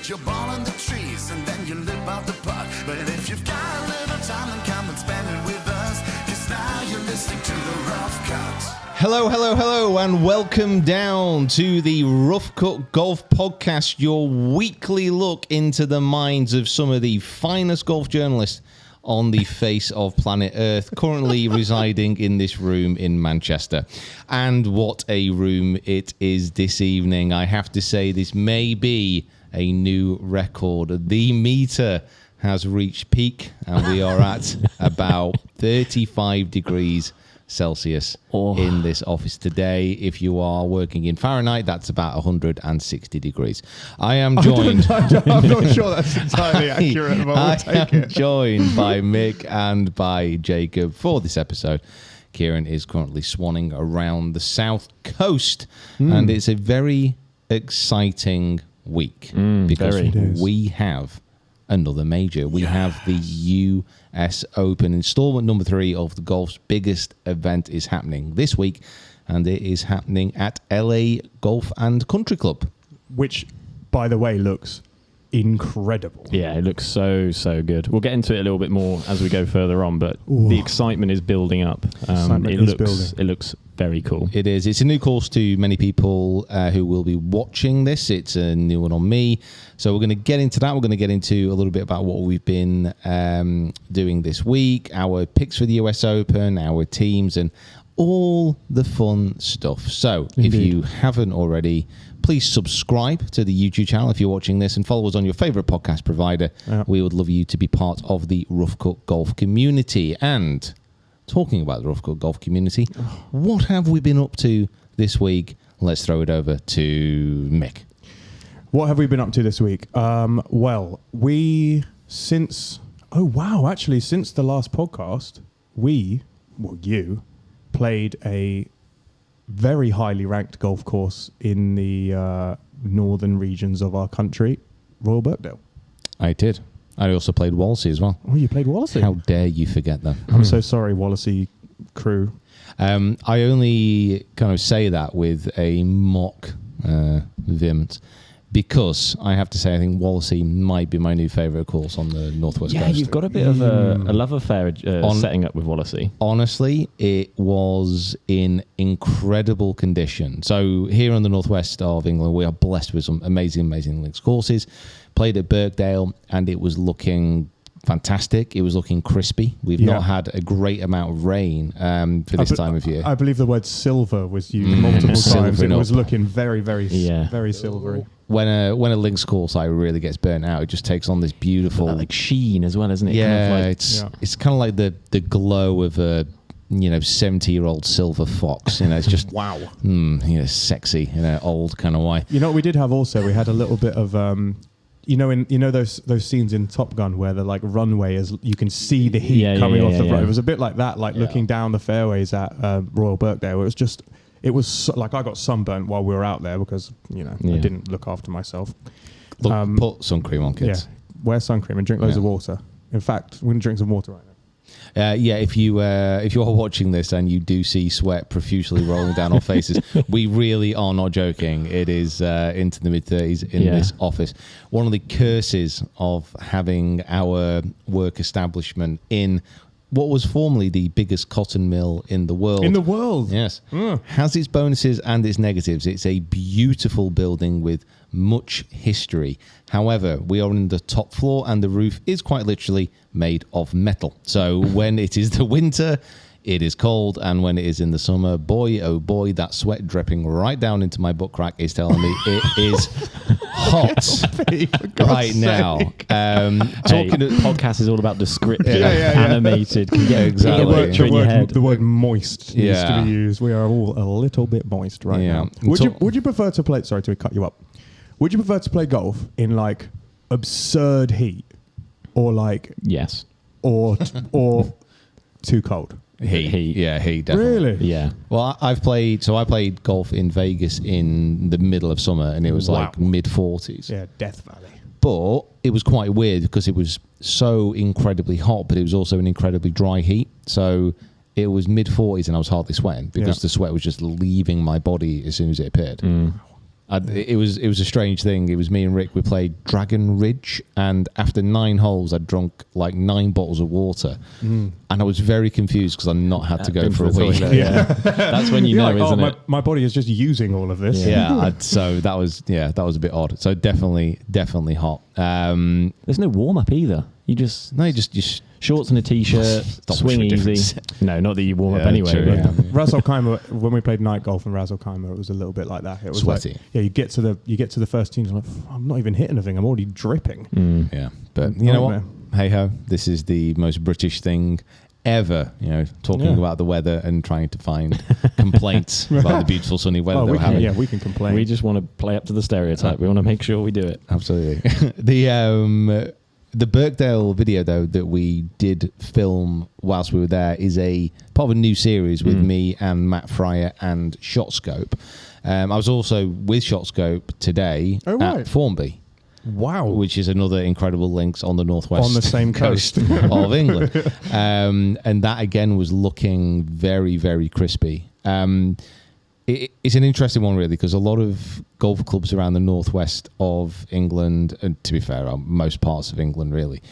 your ball in the trees and then you live out the putt. But if you've got a little time, then come and spend it with us, 'cause now you're listening to the Rough Cut. Hello, and welcome down to the Rough Cut Golf Podcast, your weekly look into the minds of some of the finest golf journalists on the face of planet Earth, currently residing in this room in Manchester. And what a room it is this evening. I have to say, this may be a new record. The meter has reached peak, and we are at about 35 degrees Celsius in this office today. If you are working in Fahrenheit, that's about 160 degrees. I am joined... I'm not sure that's entirely accurate, but we'll take it. Joined by Mick and by Jacob for this episode. Kieran is currently swanning around the south coast, and it's a very exciting week because we have another major. We have the US Open. Installment number 3 of the golf's biggest event is happening this week, and it is happening at LA Golf and Country Club. Which, by the way, looks incredible. Yeah, it looks so good. We'll get into it a little bit more as we go further on, but the excitement is building up. It looks very cool. It is. It's a new course to many people who will be watching this. It's a new one on me. So we're going to get into that. We're going to get into a little bit about what we've been doing this week, our picks for the US Open, our teams, and all the fun stuff. So if you haven't already, please subscribe to the YouTube channel if you're watching this, and follow us on your favorite podcast provider. We would love you to be part of the Rough Cut Golf community. And talking about the Rough Cut Golf community, what have we been up to this week? Let's throw it over to Mick. What have we been up to this week? Since the last podcast, you played a very highly ranked golf course in the northern regions of our country, Royal Birkdale. I did. I also played Wallasey as well. Oh, you played Wallasey? How dare you forget that? I'm so sorry, Wallasey crew. I only kind of say that with a mock vehemence, because I have to say I think Wallasey might be my new favourite course on the northwest coast. Yeah, you've got a bit of a love affair setting up with Wallasey. Honestly, it was in incredible condition. So here on the northwest of England, we are blessed with some amazing links courses. Played at Birkdale, and it was looking fantastic. It was looking crispy. We've not had a great amount of rain for this time of year. I believe the word silver was used multiple times. It was looking very silvery. When a links course really gets burnt out, it just takes on this beautiful like sheen as well, isn't it? Yeah, it's kind of like the glow of a 70-year-old silver fox. It's just wow. Sexy in an old kind of way. We did have also. We had a little bit of those scenes in Top Gun where the like runway is, you can see the heat coming off the road. It was a bit like that, looking down the fairways at Royal Birkdale. It was like I got sunburnt while we were out there because I didn't look after myself. Put sun cream on, kids. Yeah, wear sun cream and drink loads of water. In fact, we're going to drink some water right now. If you are watching this and you do see sweat profusely rolling down our faces, we really are not joking. It is into the mid-30s in this office. One of the curses of having our work establishment in what was formerly the biggest cotton mill in the world. In the world? Yes. Has its bonuses and its negatives. It's a beautiful building with much history. However, we are in the top floor and the roof is quite literally made of metal. So when it is the winter, it is cold, and when it is in the summer, boy, oh boy, that sweat dripping right down into my butt crack is telling me it is hot right now. Podcast is all about descriptive, animated. Can get exactly. The word moist needs to be used. We are all a little bit moist right now. Would you prefer to play? Sorry to cut you up. Would you prefer to play golf in like absurd heat, or like yes, or too cold? Heat, definitely. Really? Yeah. Well, I played golf in Vegas in the middle of summer, and it was like mid-40s. Yeah, Death Valley. But it was quite weird because it was so incredibly hot, but it was also an incredibly dry heat. So it was mid-40s, and I was hardly sweating because the sweat was just leaving my body as soon as it appeared. It was a strange thing. It was me and Rick. We played Dragon Ridge, and after 9 holes, I'd drunk like 9 bottles of water, and I was very confused because I'd not had to go for a wee. That's when you know, isn't it? My body is just using all of this. Yeah. So that was a bit odd. So definitely hot. There's no warm up either. You just shorts and a t-shirt, swing easy. No, not that you warm up anyway. True, but Ras Al Khaimah, when we played night golf in Ras Al Khaimah, it was a little bit like that. It was sweaty. Like, you get to the first tee, and you're like, I'm not even hitting anything. I'm already dripping. Yeah, but you know what? Hey ho, this is the most British thing ever. Talking about the weather and trying to find complaints about the beautiful sunny weather that we're having. Yeah, we can complain. We just want to play up to the stereotype. We want to make sure we do it. Absolutely. The Birkdale video, though, that we did film whilst we were there is a part of a new series with me and Matt Fryer and ShotScope. I was also with ShotScope today at Formby. Wow. Which is another incredible links on the northwest on the same coast of England. And that, again, was looking very, very crispy. It's an interesting one, really, because a lot of golf clubs around the northwest of England, and to be fair, most parts of England, really,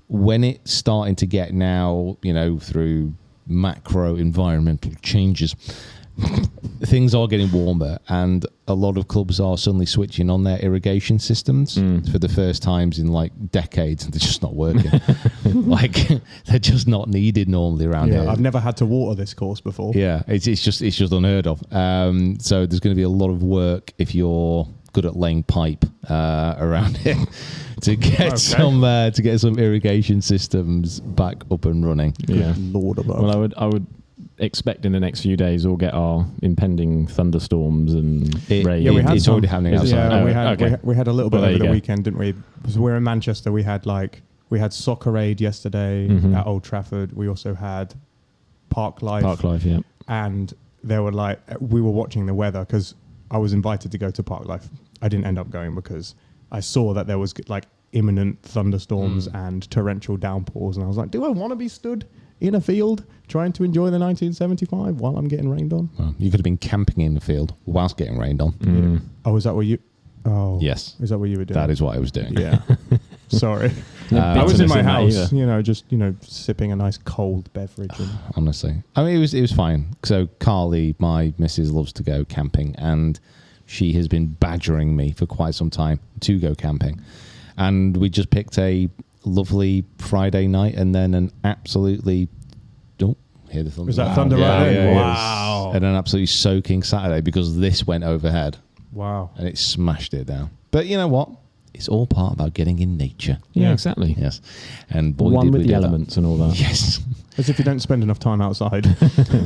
when it's starting to get now, through macro environmental changes, things are getting warmer, and a lot of clubs are suddenly switching on their irrigation systems for the first times in like decades, and they're just not working. They're just not needed normally around here. I've never had to water this course before. Yeah, it's just unheard of. So there's going to be a lot of work if you're good at laying pipe around here to get some irrigation systems back up and running. Yeah, Lord above. Well, I would expect in the next few days we'll get our impending thunderstorms and rain. Yeah, it's already happening outside. Yeah, we had a little bit over the weekend, didn't we? So we're in Manchester. We had Soccer Aid yesterday at Old Trafford. We also had Park Life, yeah. And we were watching the weather because I was invited to go to Park Life. I didn't end up going because I saw that there was like imminent thunderstorms and torrential downpours, and I was like, do I want to be stood in a field trying to enjoy the 1975 while I'm getting rained on? Well, you could have been camping in the field whilst getting rained on. Yeah. Oh, is that what you... Oh. Yes. Is that what you were doing? That is what I was doing. Yeah. Sorry. I was in my house, sipping a nice cold beverage. Honestly. I mean, it was fine. So Carly, my missus, loves to go camping, and she has been badgering me for quite some time to go camping. And we just picked a lovely Friday night and then an absolutely... hear the thunder. Was that thunder right there? Wow. And an absolutely soaking Saturday because this went overhead. Wow. And it smashed it down. But you know what? It's all part about getting in nature. Yeah, exactly. Yes. And boy, one did with we the do elements and all that. Yes. As if you don't spend enough time outside.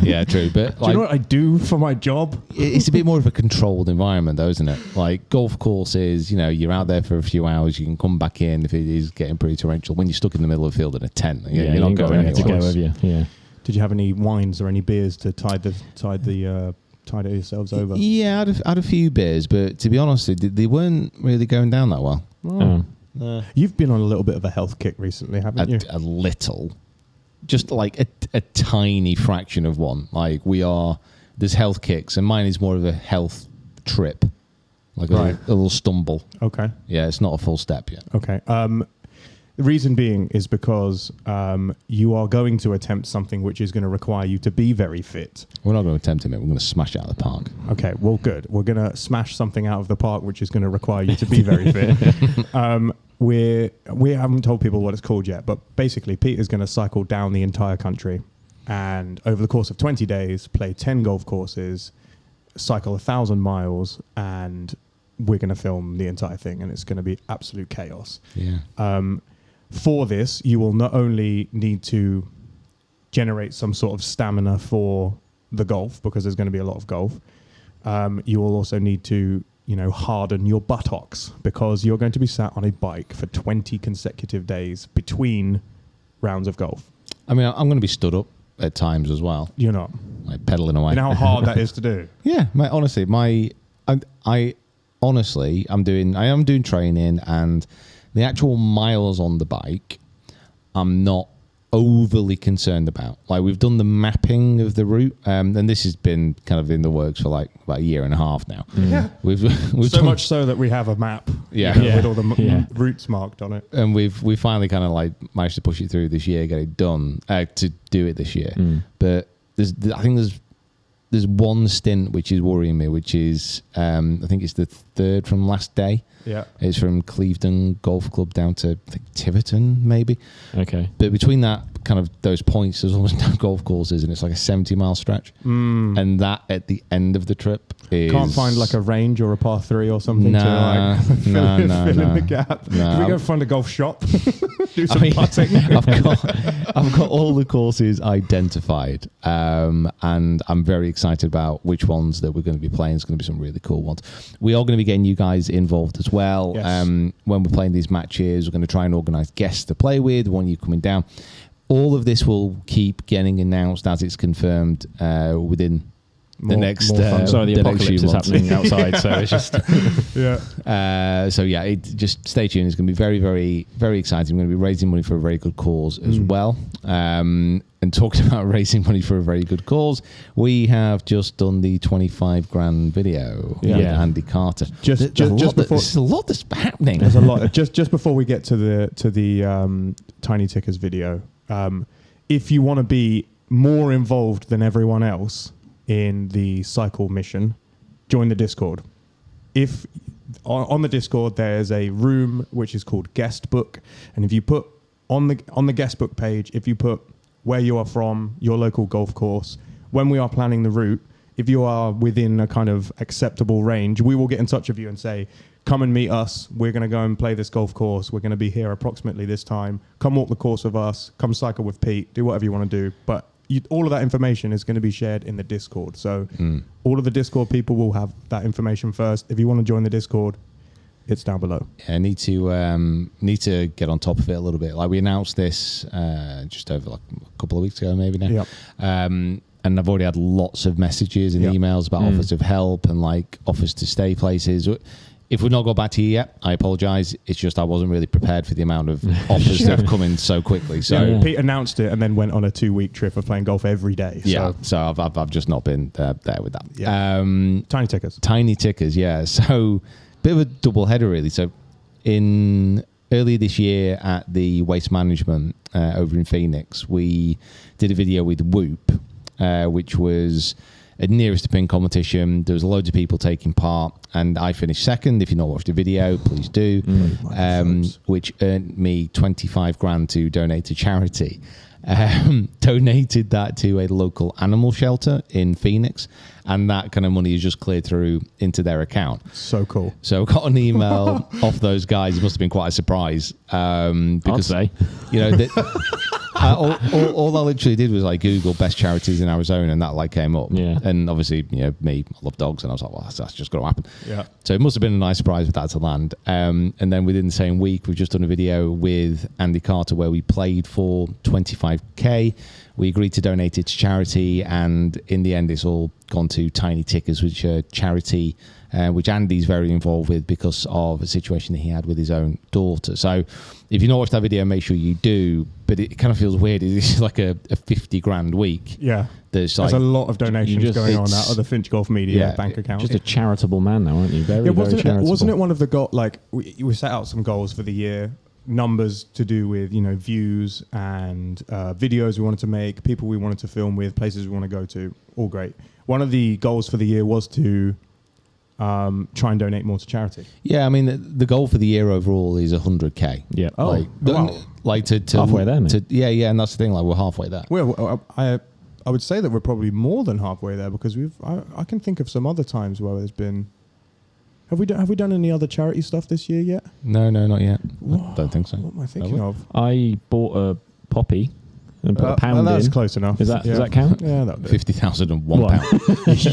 Yeah, true. But do you know what I do for my job? It's a bit more of a controlled environment, though, isn't it? Like golf courses, you're out there for a few hours. You can come back in if it is getting pretty torrential. When you're stuck in the middle of the field in a tent, you're not going anywhere. To go with you. Yeah. Did you have any wines or any beers to tide yourselves over? Yeah, I had a few beers, but to be honest, they weren't really going down that well. You've been on a little bit of a health kick recently, haven't you? A little. Just like a tiny fraction of one. Like there's health kicks, and mine is more of a health trip. Like a little stumble. Okay. Yeah, it's not a full step yet. Okay. The reason being is because you are going to attempt something which is going to require you to be very fit. We're not going to attempt it, mate. We're going to smash it out of the park. Okay, well, good. We're going to smash something out of the park which is going to require you to be very fit. We haven't told people what it's called yet, but basically Peter's going to cycle down the entire country and over the course of 20 days play 10 golf courses, cycle 1,000 miles, and we're going to film the entire thing, and it's going to be absolute chaos. Yeah. For this, you will not only need to generate some sort of stamina for the golf, because there's going to be a lot of golf. You will also need to, harden your buttocks, because you're going to be sat on a bike for 20 consecutive days between rounds of golf. I mean, I'm going to be stood up at times as well. You're not. Like pedaling away. You know how hard that is to do? Yeah, mate, honestly, I am doing training, and the actual miles on the bike, I'm not overly concerned about. Like, we've done the mapping of the route, and this has been kind of in the works for like about a year and a half now. Yeah. We've So done, much so that we have a map, Yeah. with all the routes marked on it. and we finally kind of like managed to push it through this year, get it done, to do it this year. But I think there's one stint which is worrying me, which is I think it's the third from last day. Yeah. It's from Clevedon Golf Club down to, I think, Tiverton, maybe. Okay. But between that kind of those points, there's almost no golf courses, and it's like a 70-mile stretch. And that at the end of the trip is... Can't find like a range or a par 3 or something to like fill in the gap. No. Can we go find a golf shop? Do some putting? I've got all the courses identified, and I'm very excited about which ones that we're going to be playing. It's going to be some really cool ones. We are going to be getting you guys involved as well. Yes. When we're playing these matches, we're going to try and organise guests to play with, want you coming down. All of this will keep getting announced as it's confirmed within the next. Sorry, the apocalypse is happening outside, so it's just just stay tuned. It's going to be very, very, very exciting. We're going to be raising money for a very good cause as well. And talking about raising money for a very good cause, we have just done the 25 grand video with Andy Carter. Just before, there's a lot that's happening. There's a lot. Just before we get to the Tiny Tickers video, if you want to be more involved than everyone else in the cycle mission, join the Discord. If on the Discord there's a room which is called Guest Book, and if you put on the Guest Book page, if you put where you are from, your local golf course, when we are planning the route, if you are within a kind of acceptable range, we will get in touch with you and say, come and meet us. We're going to go and play this golf course. We're going to be here approximately this time. Come walk the course with us. Come cycle with Pete. Do whatever you want to do. But all of that information is going to be shared in the Discord. So all of the Discord people will have that information first. If you want to join the Discord, it's down below. Yeah, need to get on top of it a little bit. Like, we announced this just over like a couple of weeks ago, maybe now. Yep. And I've already had lots of messages and emails about offers of help and like offers to stay places. If we've not got back to you yet, I apologise. It's just I wasn't really prepared for the amount of offers that have come in so quickly. So Pete announced it and then went on a 2-week trip of playing golf every day. So I've just not been there with that. Yeah. Tiny Tickers. Tiny Tickers, yeah. So bit of a double header really. So earlier this year at the Waste Management over in Phoenix, we did a video with Whoop, which was a nearest to pin competition. There was loads of people taking part, and I finished second. If you've not watched the video, please do. Which earned me 25 grand to donate to charity. Donated that to a local animal shelter in Phoenix, and that kind of money is just cleared through into their account. So cool. So I got an email off those guys. It must have been quite a surprise, because I'd say, all I literally did was like Google best charities in Arizona, and that like came up. Yeah. And obviously, me, I love dogs, and I was like, well, that's just got to happen. Yeah. So it must have been a nice surprise for that to land. And then within the same week, we've just done a video with Andy Carter where we played for 25k. We agreed to donate it to charity, and in the end, it's all gone to Tiny Tickers, which are charity, which Andy's very involved with because of a situation that he had with his own daughter. So if you've not watched that video, make sure you do. But it kind of feels weird. It's like a 50 grand week. Yeah. There's a lot of donations going on out of the Finch Golf Media bank account. Just a charitable man now, aren't you? Very charitable. Wasn't it one of the we set out some goals for the year, numbers to do with views and videos we wanted to make, people we wanted to film with, places we want to go to. All great. One of the goals for the year was to try and donate more to charity. Yeah, I mean the goal for the year overall is 100k. Yeah. Oh, wow. Like to halfway there, mate. Yeah, and that's the thing. Like, we're halfway there. Well, I would say that we're probably more than halfway there because I can think of some other times where there's been. Have we done any other charity stuff this year yet? No, not yet. I don't think so. What am I thinking of? I bought a poppy and put a pound in. That's close enough. Does that count? Yeah, that 50,001 pound.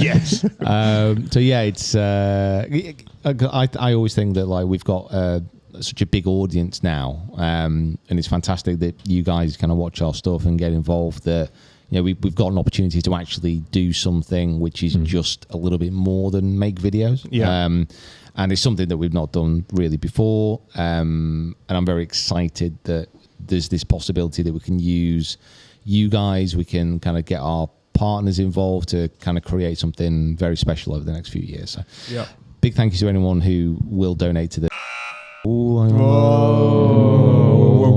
Yes. So yeah, it's. I always think that like we've got such a big audience now, and it's fantastic that you guys kind of watch our stuff and get involved. That we've got an opportunity to actually do something which is just a little bit more than make videos. Yeah. And it's something that we've not done really before. And I'm very excited that there's this possibility that we can use you guys, we can kind of get our partners involved to kind of create something very special over the next few years. So big thank you to anyone who will donate to the... We'll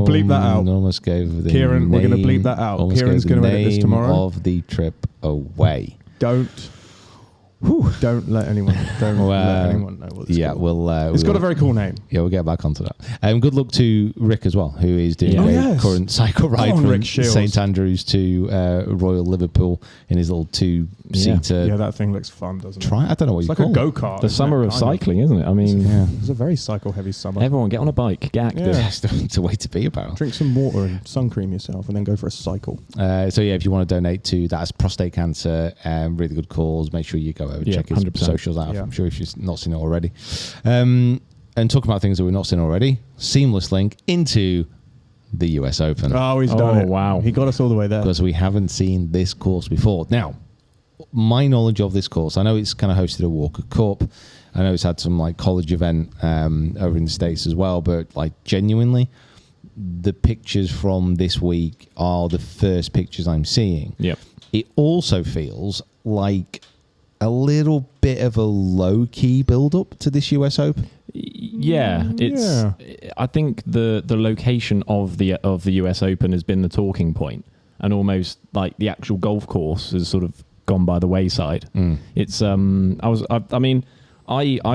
bleep that out. Almost gave the Kieran, we're going to bleep that out. Kieran's going to edit this tomorrow. Of the trip away. Don't let anyone know what it's called. It's got a very cool name. Yeah, we'll get back onto that. Good luck to Rick as well, who is doing a current cycle ride from St Andrews to Royal Liverpool in his little two-seater. Yeah, that thing looks fun, doesn't it? I don't know what it's you like call a go-kart. The summer of cycling, isn't it? I mean, it's a very cycle-heavy summer. Everyone get on a bike, get active. Yeah. It's a way to be about. Drink some water and sun cream yourself, and then go for a cycle. If you want to donate to that, as prostate cancer, really good cause. Make sure you go over and check his 100%. Socials out. I'm sure if you've not seen it already. And talking about things that we've not seen already, seamless link into the US Open. Oh, he's done it. Wow. He got us all the way there. Because we haven't seen this course before. Now, my knowledge of this course, I know it's kind of hosted a Walker Cup. I know it's had some like college event over in the States as well, but like genuinely, the pictures from this week are the first pictures I'm seeing. Yep. It also feels like a little bit of a low-key build-up to this US Open. Yeah, I think the location of the US Open has been the talking point, and almost like the actual golf course has sort of gone by the wayside. It's I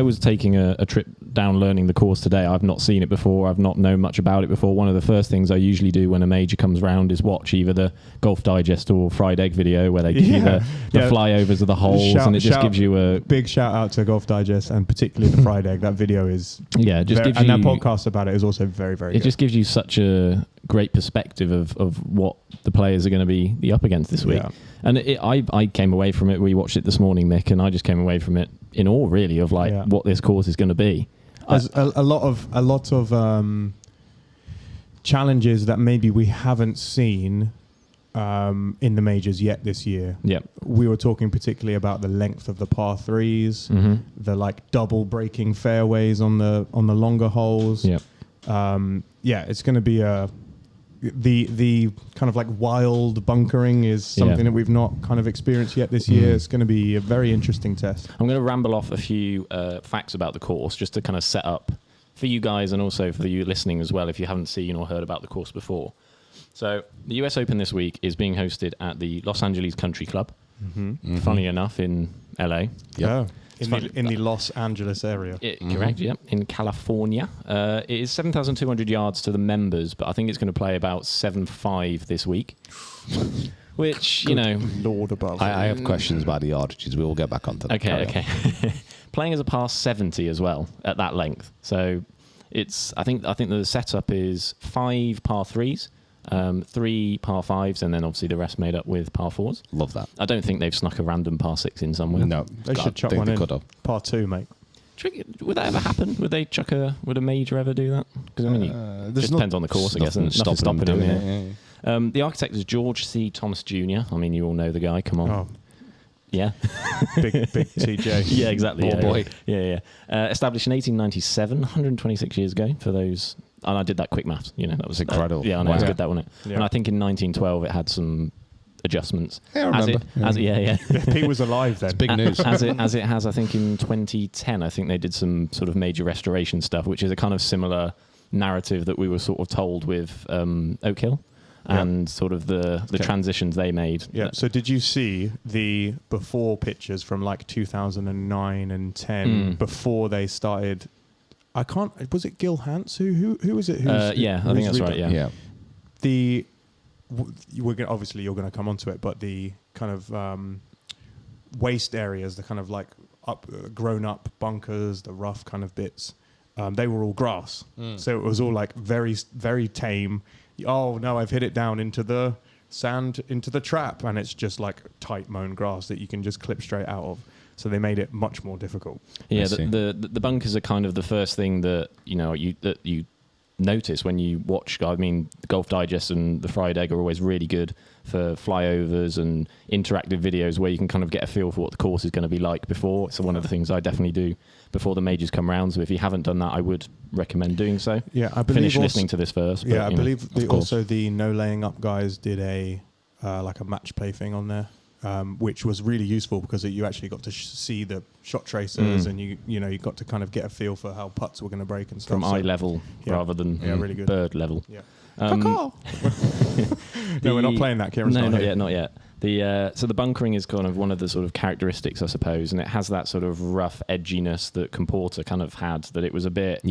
was taking a trip down learning the course today. I've not seen it before. I've not known much about it before. One of the first things I usually do when a major comes round is watch either the Golf Digest or Fried Egg video where they give you the flyovers of the holes, and it just gives you a... Big shout out to Golf Digest and particularly the Fried Egg. That video is... Yeah, gives you... And that podcast about it is also very, very good. It just gives you such a great perspective of what the players are going to be up against this week. Yeah. And I came away from it. We watched it this morning, Mick, and I just came away from it in awe, really, of what this course is going to be. There's a lot of challenges that maybe we haven't seen in the majors yet this year. Yeah, we were talking particularly about the length of the par threes, the like double breaking fairways on the longer holes. Yeah, it's going to be the kind of like wild bunkering is something that we've not kind of experienced yet this year. It's going to be a very interesting test. I'm going to ramble off a few facts about the course just to kind of set up for you guys and also for you listening as well if you haven't seen or heard about the course before. So the US Open this week is being hosted at the Los Angeles Country Club, funny enough, in LA. Yep. Yeah. In the Los Angeles area. Correct, yeah. In California. It is 7,200 yards to the members, but I think it's going to play about 7.5 this week. Which, Lord above. I have questions about the yardages. We will get back onto that. Okay. Playing as a par 70 as well at that length. So I think the setup is 5 par 3s. 3 par 5s, and then obviously the rest made up with par 4s. Love that. I don't think they've snuck a random par 6 in somewhere. No, they should chuck one in. Par 2, mate. Would that ever happen? Would a major ever do that? Because I mean, it just depends on the course, I guess. Nothing stopping them. Yeah. The architect is George C. Thomas Jr. I mean, you all know the guy. Come on. Oh. Yeah. big TJ. Yeah, exactly. Boy. Yeah. Established in 1897, 126 years ago for those. And I did that quick maths. That was incredible. Yeah, I know. It was good, that, wasn't it? Yeah. And I think in 1912 it had some adjustments. Yeah, I remember. Pete was alive then. It's big news. As it has, I think in 2010, I think they did some sort of major restoration stuff, which is a kind of similar narrative that we were sort of told with Oak Hill. And sort of the transitions they made. Yeah. So did you see the before pictures from like 2009 and 10 before they started? Was it Gil Hance? Who was it? I think that's right. Yeah. Obviously you're going to come onto it, but the kind of waste areas, the kind of like grown up bunkers, the rough kind of bits, they were all grass. So it was all like very, very tame. Oh no, I've hit it down into the sand, into the trap, and it's just like tight mown grass that you can just clip straight out of. So they made it much more difficult. Yeah, the bunkers are kind of the first thing that you notice when you watch. I mean, Golf Digest and the Fried Egg are always really good for flyovers and interactive videos where you can kind of get a feel for what the course is going to be like before. So one of the things I definitely do before the majors come round. So if you haven't done that, I would recommend doing so. Yeah, I believe finish listening to this first. Yeah, but, I believe also the No Laying Up guys did a like a match play thing on there. Which was really useful because you actually got to see the shot tracers and you got to kind of get a feel for how putts were going to break and stuff. from eye level rather than really good. bird level. Yeah. No, we're not playing that. Kieran's not here. yet, not yet. So the bunkering is kind of one of the sort of characteristics, I suppose, and it has that sort of rough edginess that Comporter kind of had. That it was a bit,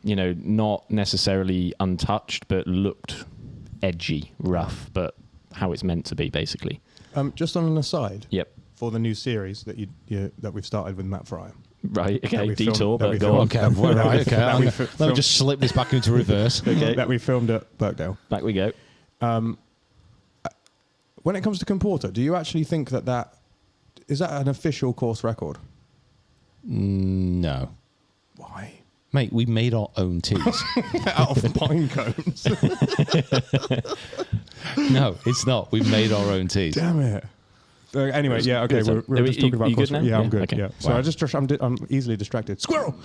not necessarily untouched, but looked edgy, rough, but how it's meant to be, basically. Just on an aside, Yep. for the new series that we've started with Matt Fry. Right. Okay. we Detour, filmed- that but we go on. filmed- Okay, right, okay. that we Let me just slip this back into reverse. Okay. that we filmed at Birkdale. Back we go. When it comes to Comporter, do you actually think that is that an official course record? No. Why? Mate, we made our own tees. Out of pine cones. No, it's not. We made our own tees. Damn it. Anyway, yeah, okay, good. we're just talking about you course. good now? Yeah, I'm Yeah, good. okay. Yeah. So Wow. I'm easily distracted. Squirrel.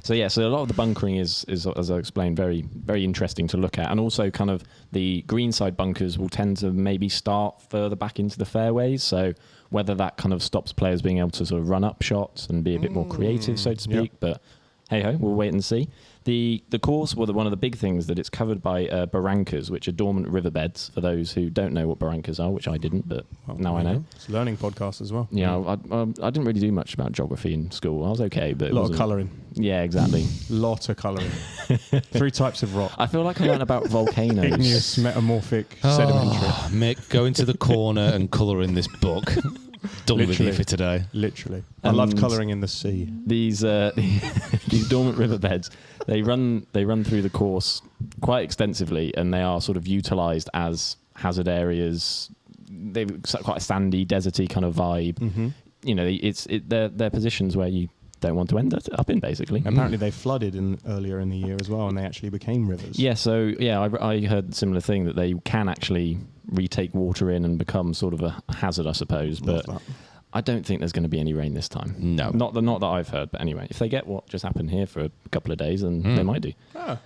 So a lot of the bunkering is as I explained, very, very interesting to look at, and also kind of the greenside bunkers will tend to maybe start further back into the fairways. So whether that kind of stops players being able to sort of run up shots and be a bit more creative, so to speak, but hey ho, we'll wait and see. The course, one of the big things that it's covered by barrancas, which are dormant riverbeds. For those who don't know what barrancas are, which I didn't, but now I know. It's a learning podcast as well. Yeah, I didn't really do much about geography in school. I was okay, but A lot of colouring. Yeah, exactly. Lot of colouring. 3 types of rock. I feel like I learned about volcanoes. Igneous, metamorphic, sedimentary. Oh, Mick, go into the corner and colour in this book. Done with you for today. Literally. I love colouring in the sea. These these dormant riverbeds, they run through the course quite extensively, and they are sort of utilised as hazard areas. They've got quite a sandy, deserty kind of vibe. Mm-hmm. They're positions where you don't want to end up in, basically. Apparently they flooded earlier in the year as well, and they actually became rivers. Yeah, so I heard a similar thing, that they can actually retake water in and become sort of a hazard, I suppose. But I don't think there's going to be any rain this time. No. Not that I've heard, but anyway, if they get what just happened here for a couple of days, then they might do. Ah.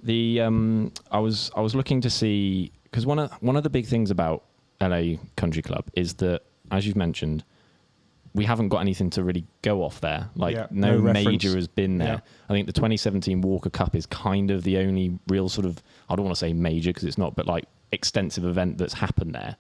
I was looking to see, because one of the big things about LA Country Club is that, as you've mentioned, we haven't got anything to really go off there. No major has been there. Yeah. I think the 2017 Walker Cup is kind of the only real sort of, I don't want to say major because it's not, but like extensive event that's happened there.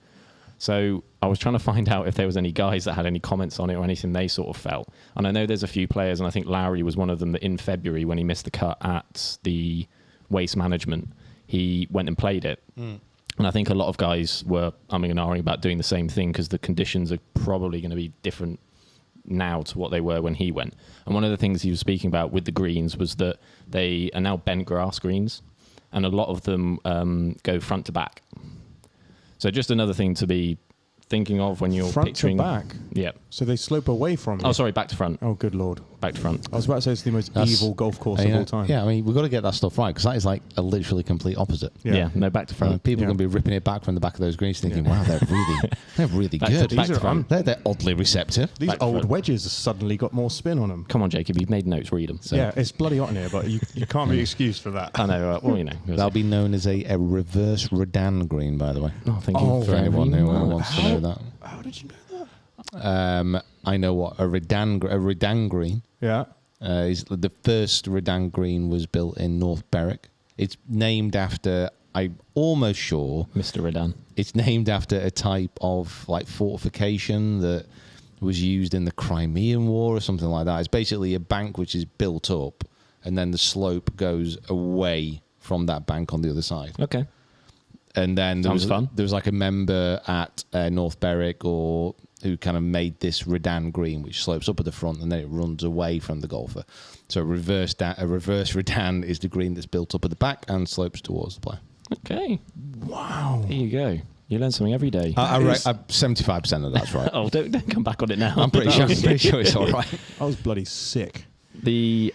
So I was trying to find out if there was any guys that had any comments on it or anything they sort of felt. And I know there's a few players, and I think Lowry was one of them, that in February, when he missed the cut at the Waste Management, he went and played it. And I think a lot of guys were umming and ahhing about doing the same thing because the conditions are probably going to be different now to what they were when he went. And one of the things he was speaking about with the greens was that they are now bent grass greens, and a lot of them go front to back. So just another thing to be thinking of when you're front picturing... Front to back? Yeah. So they slope away from you? Oh, sorry, back to front. Oh, good Lord. Back to front. I was about to say it's the most evil golf course of all time. Yeah, I mean, we've got to get that stuff right, because that is like a literally complete opposite. Yeah, no, back to front. People are going to be ripping it back from the back of those greens thinking, wow, they're really Back to- good. back to front. They're oddly receptive. These Back to old front. wedges have suddenly got more spin on them. Come on, Jacob, you've made notes, read them. So. Yeah, it's bloody hot in here, but you can't be excused for that. I know, well, you know. That'll be known as a reverse Redan green, by the way. Oh, thank you. For anyone who wants to know that. How did you know that? I know what a Redan green Yeah. is. The first Redan green was built in North Berwick. It's named after, I'm almost sure, Mr. Redan. it's named after a type of like fortification that was used in the Crimean War or something like that. It's basically a bank which is built up, and then the slope goes away from that bank on the other side. Okay. And then there Sounds fun. There was like a member at North Berwick who kind of made this Redan green, which slopes up at the front and then it runs away from the golfer. So a reverse Redan is the green that's built up at the back and slopes towards the player. Okay. Wow. There you go. You learn something every day. 75% of that's right. Oh, don't come back on it now. I'm pretty sure it's all right. I was bloody sick. The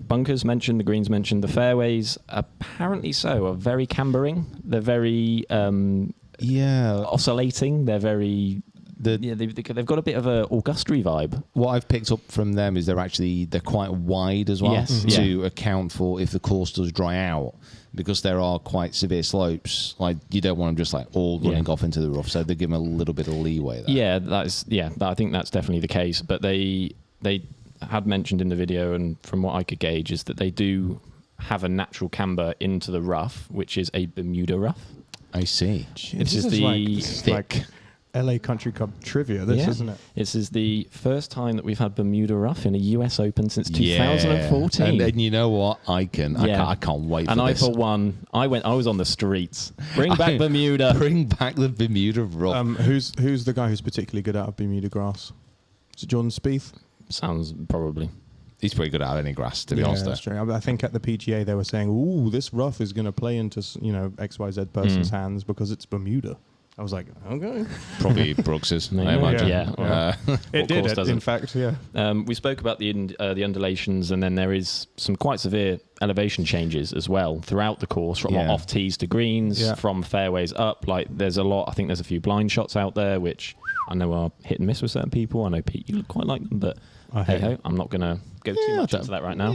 bunkers mentioned, the greens mentioned, the fairways apparently are very cambering. They're very oscillating. They're very they've got a bit of a Augusta vibe. What I've picked up from them is they're quite wide as well, Yes. to account for if the course does dry out, because there are quite severe slopes. Like, you don't want them just like all running off into the rough, so they give them a little bit of leeway there. Yeah, I think that's definitely the case. But they had mentioned in the video, and from what I could gauge, is that they do have a natural camber into the rough, which is a Bermuda rough. I see. This is the thick LA Country Club trivia, isn't it? This is the first time that we've had Bermuda rough in a US Open since 2014. And you know what? I can't wait for this. I, for one, I was on the streets. Bring back Bermuda. Bring back the Bermuda rough. Who's the guy who's particularly good out of Bermuda grass? Is it Jordan Spieth? Sounds probably. He's pretty good at any grass, to be honest. That's true. I think at the PGA they were saying, "Ooh, this rough is going to play into XYZ person's hands because it's Bermuda." I was like, okay. Probably Brooks's, I Maybe. imagine. Yeah. It did, in fact, yeah. We spoke about the undulations, and then there is some quite severe elevation changes as well throughout the course, from off tees to greens, from fairways up. Like, there's a lot. I think there's a few blind shots out there, which I know are hit and miss with certain people. I know, Pete, you quite like them, but hey-ho, I'm not going to go too much into that right now.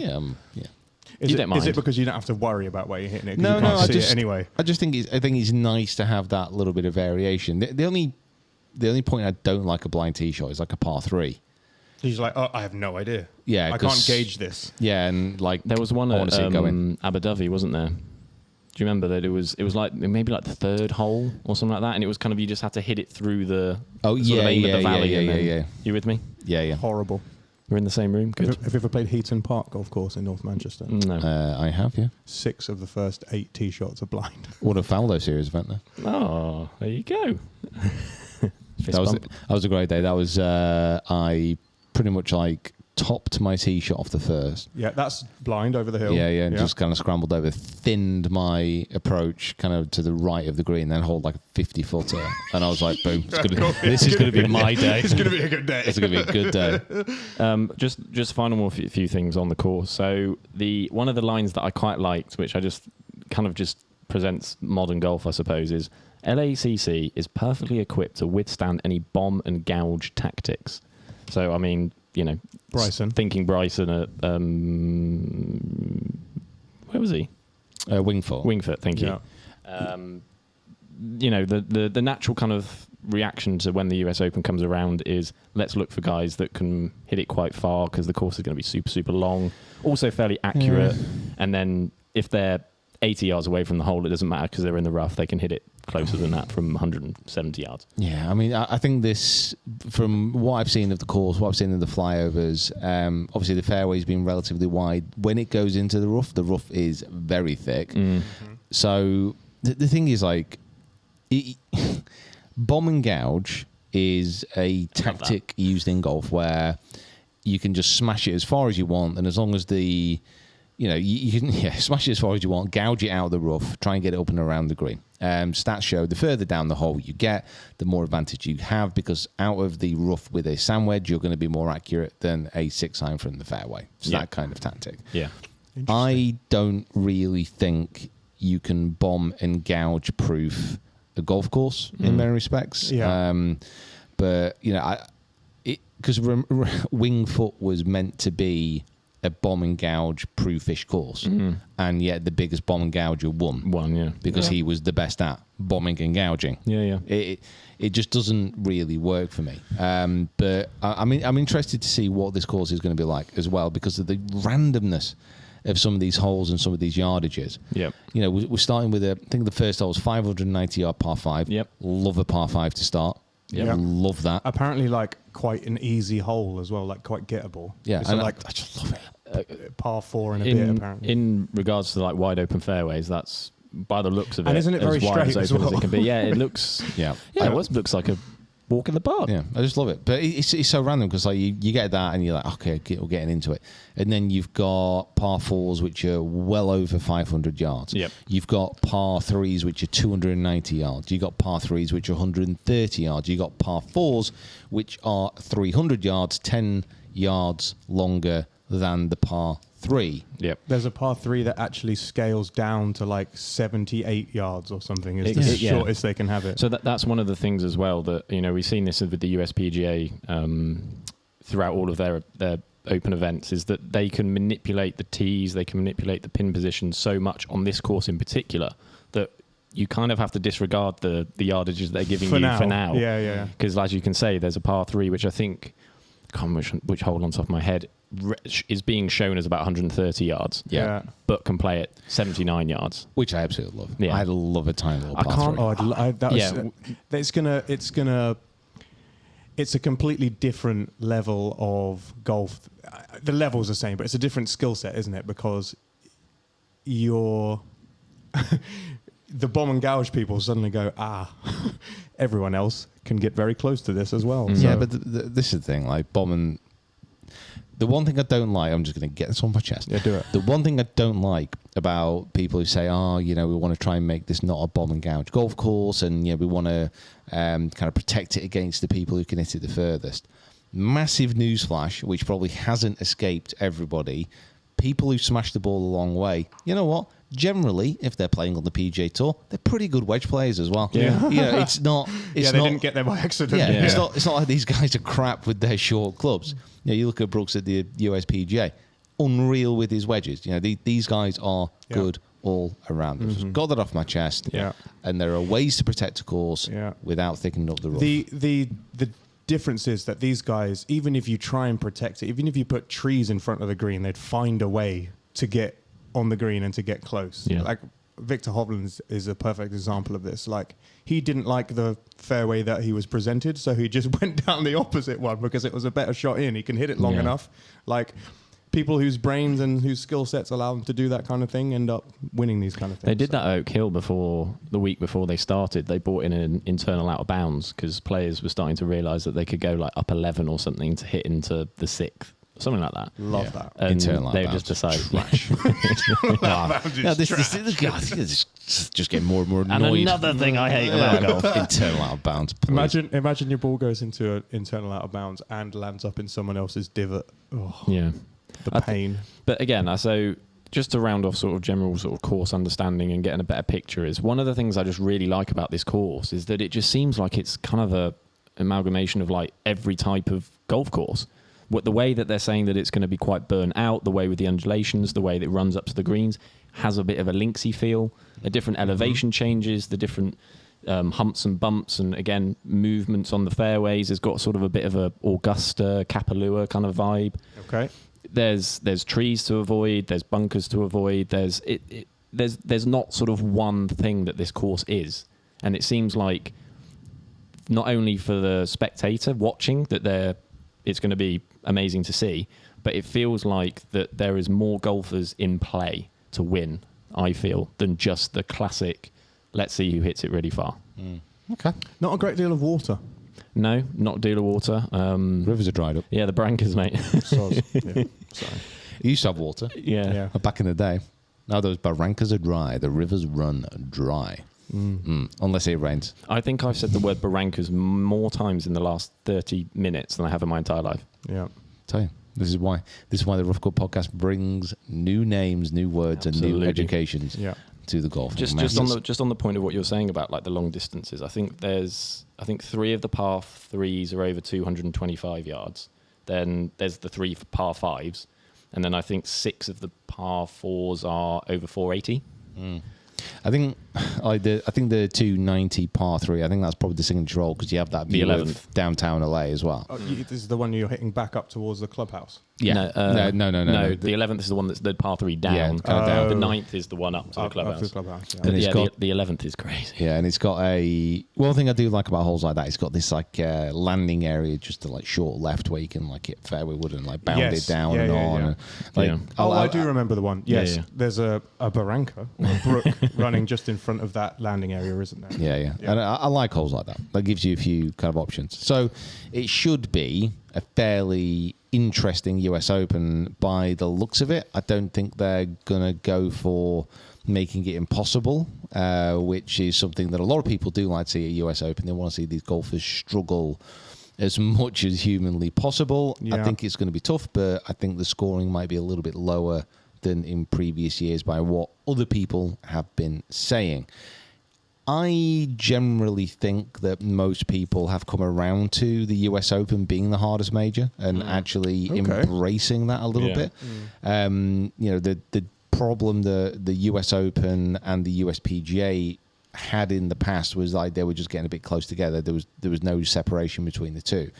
Is it because you don't have to worry about where you're hitting it? No, I just anyway. I just think it's nice to have that little bit of variation. The only point I don't like a blind tee shot is like a par 3. He's like, I have no idea. Yeah, I can't gauge this. Yeah, and like there was one at Abu Dhabi, wasn't there? Do you remember that it was like maybe like the third hole or something like that, and it was kind of you just had to hit it through the aim of the valley. Yeah. You with me? Yeah. Horrible. We're in the same room. Good. Have you ever played Heaton Park Golf Course in North Manchester? No. I have, yeah. 6 of the first 8 tee shots are blind. What a Faldo Series event there. Oh, there you go. That was a great day. That was I pretty much like topped my tee shot off the first. Yeah, that's blind over the hill. Yeah, and just kind of scrambled over, thinned my approach kind of to the right of the green, then hold like a 50-footer. And I was like, boom, this is going to be my day. It's going to be a good day. It's going to be a good day. Just final few things on the course. So one of the lines that I quite liked, which I just kind of just presents modern golf, I suppose, is LACC is perfectly equipped to withstand any bomb and gouge tactics. So, I mean, Bryson. Thinking Bryson at where was he? Wingfoot, thank you. Yeah. The natural kind of reaction to when the US Open comes around is let's look for guys that can hit it quite far because the course is going to be super, super long, also fairly accurate. And then if they're 80 yards away from the hole, it doesn't matter because they're in the rough. They can hit it closer than that from 170 yards. Yeah, I mean, I think this, from what I've seen of the course, what I've seen of the flyovers, obviously the fairway's been relatively wide. When it goes into the rough is very thick. Mm-hmm. So the thing is, like, bomb and gouge is a tactic used in golf where you can just smash it as far as you want, and as long as you can smash it as far as you want, gouge it out of the rough, try and get it up and around the green. Stats show the further down the hole you get, the more advantage you have, because out of the rough with a sand wedge, you're going to be more accurate than a 6-iron from the fairway. It's that kind of tactic. Yeah. I don't really think you can bomb and gouge proof a golf course in many respects. Yeah. But, because Wingfoot was meant to be a bomb and gouge proofish course, and yet the biggest bomb and gouger won, because he was the best at bombing and gouging. It just doesn't really work for me. But I'm interested to see what this course is going to be like as well, because of the randomness of some of these holes and some of these yardages. We're starting with I think the first hole was 590 yard par 5. Love a par 5 to start. Love that. Apparently, like, quite an easy hole as well, like quite gettable. Yeah, so, I just love it. Par 4 and a bit, apparently. In regards to like wide open fairways, that's by the looks of it. And isn't it very wide straight as open as well? as it can be? Yeah, it looks. It looks like a walk in the park. Yeah, I just love it. But it's so random because like you get that and you're like, okay, we're getting into it. And then you've got par 4s which are well over 500 yards. You've got par 3s which are 290 yards. You've got par 3s which are 130 yards. You've got par 4s which are 300 yards, 10 yards longer than the par 3. Yep. There's a par 3 that actually scales down to like 78 yards or something. Is the Yeah. shortest they can have it. So that's one of the things as well that, you know, we've seen this with the USPGA throughout all of their open events, is that they can manipulate the tees, they can manipulate the pin position so much on this course in particular that you kind of have to disregard the yardages they're giving for now. Yeah. Because as you can say, there's a par 3, which I think, I can't remember which hole on top of my head, is being shown as about 130 yards. Yeah. But can play it 79 yards. Which I absolutely love. Yeah. I love a tiny little I par can't- 3. It's a completely different level of golf. The level's the same, but it's a different skill set, isn't it? Because you're the bomb and gouge people suddenly go, everyone else can get very close to this as well. Yeah, So- but this is the thing, like bomb and... The one thing I don't like, I'm just going to get this on my chest. Yeah, do it. The one thing I don't like about people who say, you know, we want to try and make this not a bomb and gouge golf course, and we want to kind of protect it against the people who can hit it the furthest. Massive newsflash, which probably hasn't escaped everybody. People who smash the ball a long way, you know what? Generally, if they're playing on the PGA Tour, they're pretty good wedge players as well. Yeah. You know, it's not... It's they not, didn't get there by accident. yeah, It's not like these guys are crap with their short clubs. You know, you look at Brooks at the USPGA, unreal with his wedges. You know, these guys are good all around. I've just got that off my chest. Yeah. And there are ways to protect a course without thickening up the rough. The difference is that these guys, even if you try and protect it, even if you put trees in front of the green, they'd find a way to get on the green and to get close. Yeah. Like Victor Hovland is a perfect example of this. Like, he didn't like the fairway that he was presented, so he just went down the opposite one because it was a better shot in. He can hit it long enough. Like, people whose brains and whose skill sets allow them to do that kind of thing end up winning these kind of things. They did that at Oak Hill the week before they started. They brought in an internal out of bounds because players were starting to realise that they could go like up 11 or something to hit into the 6th. Something like that. Love that. And Internal they out just of bounds. decided. This is just getting more and more And annoyed. another thing I hate about golf. Internal out of bounds, please. Imagine your ball goes into an internal out of bounds and lands up in someone else's divot. Oh, Yeah. the pain. But again, so just to round off sort of general sort of course understanding and getting a better picture, is one of the things I just really like about this course is that it just seems like it's kind of a amalgamation of like every type of golf course. What the way that they're saying that it's going to be quite burnt out, the way with the undulations, the way that it runs up to the greens, has a bit of a linksy feel, the different elevation changes, the different humps and bumps, and again movements on the fairways. It's got sort of a bit of a Augusta, Kapalua kind of vibe. Okay. There's trees to avoid, there's bunkers to avoid, there's not sort of one thing that this course is, and it seems like not only for the spectator watching that it's going to be amazing to see, but it feels like that there is more golfers in play to win, I feel, than just the classic let's see who hits it really far. Okay. Not a great deal of water. No, not a deal of water. Rivers are dried up. Yeah, the Brancas, mate. Soz. Yeah. Sorry. You used to have water. Yeah. Back in the day. Now those barrancas are dry. The rivers run dry. Unless it rains. I think I've said the word barrancas more times in the last 30 minutes than I have in my entire life. Yeah. Tell you. This is why the Rough Cut podcast brings new names, new words, and new Absolutely. educations to the golf. Just on the point of what you're saying about like the long distances, I think 3 of the par 3s are over 225 yards. Then there's the 3 par 5s, and then I think 6 of the par 4s are over 480. I think the 290 par 3. I think that's probably the signature hole because you have that view 11th. of downtown LA as well. This is the one you're hitting back up towards the clubhouse. Yeah. No. The 11th is the one that's the par 3 down. Yeah, kind of down. The 9th is the one up to the Up to clubhouse. the clubhouse. Yeah. And it's got- the 11th is crazy. Yeah, and it's got one thing I do like about holes like that. It's got this like landing area just to like short left where you can like hit fairway wood and like bound it down and on. And, like, Yeah. I do remember the one. Yes, yeah. there's a barranca or a brook running just in front of that landing area, isn't there? Yeah. And I like holes like that. That gives you a few kind of options. So it should be a fairly interesting US Open by the looks of it. I don't think they're going to go for making it impossible, which is something that a lot of people do like to see at US Open. They want to see these golfers struggle as much as humanly possible. I Yeah. think it's going to be tough, but I think the scoring might be a little bit lower than in previous years by what other people have been saying. I generally think that most people have come around to the US Open being the hardest major and actually embracing that a little bit. The problem the US Open and the US PGA had in the past was like they were just getting a bit close together. There was no separation between the two.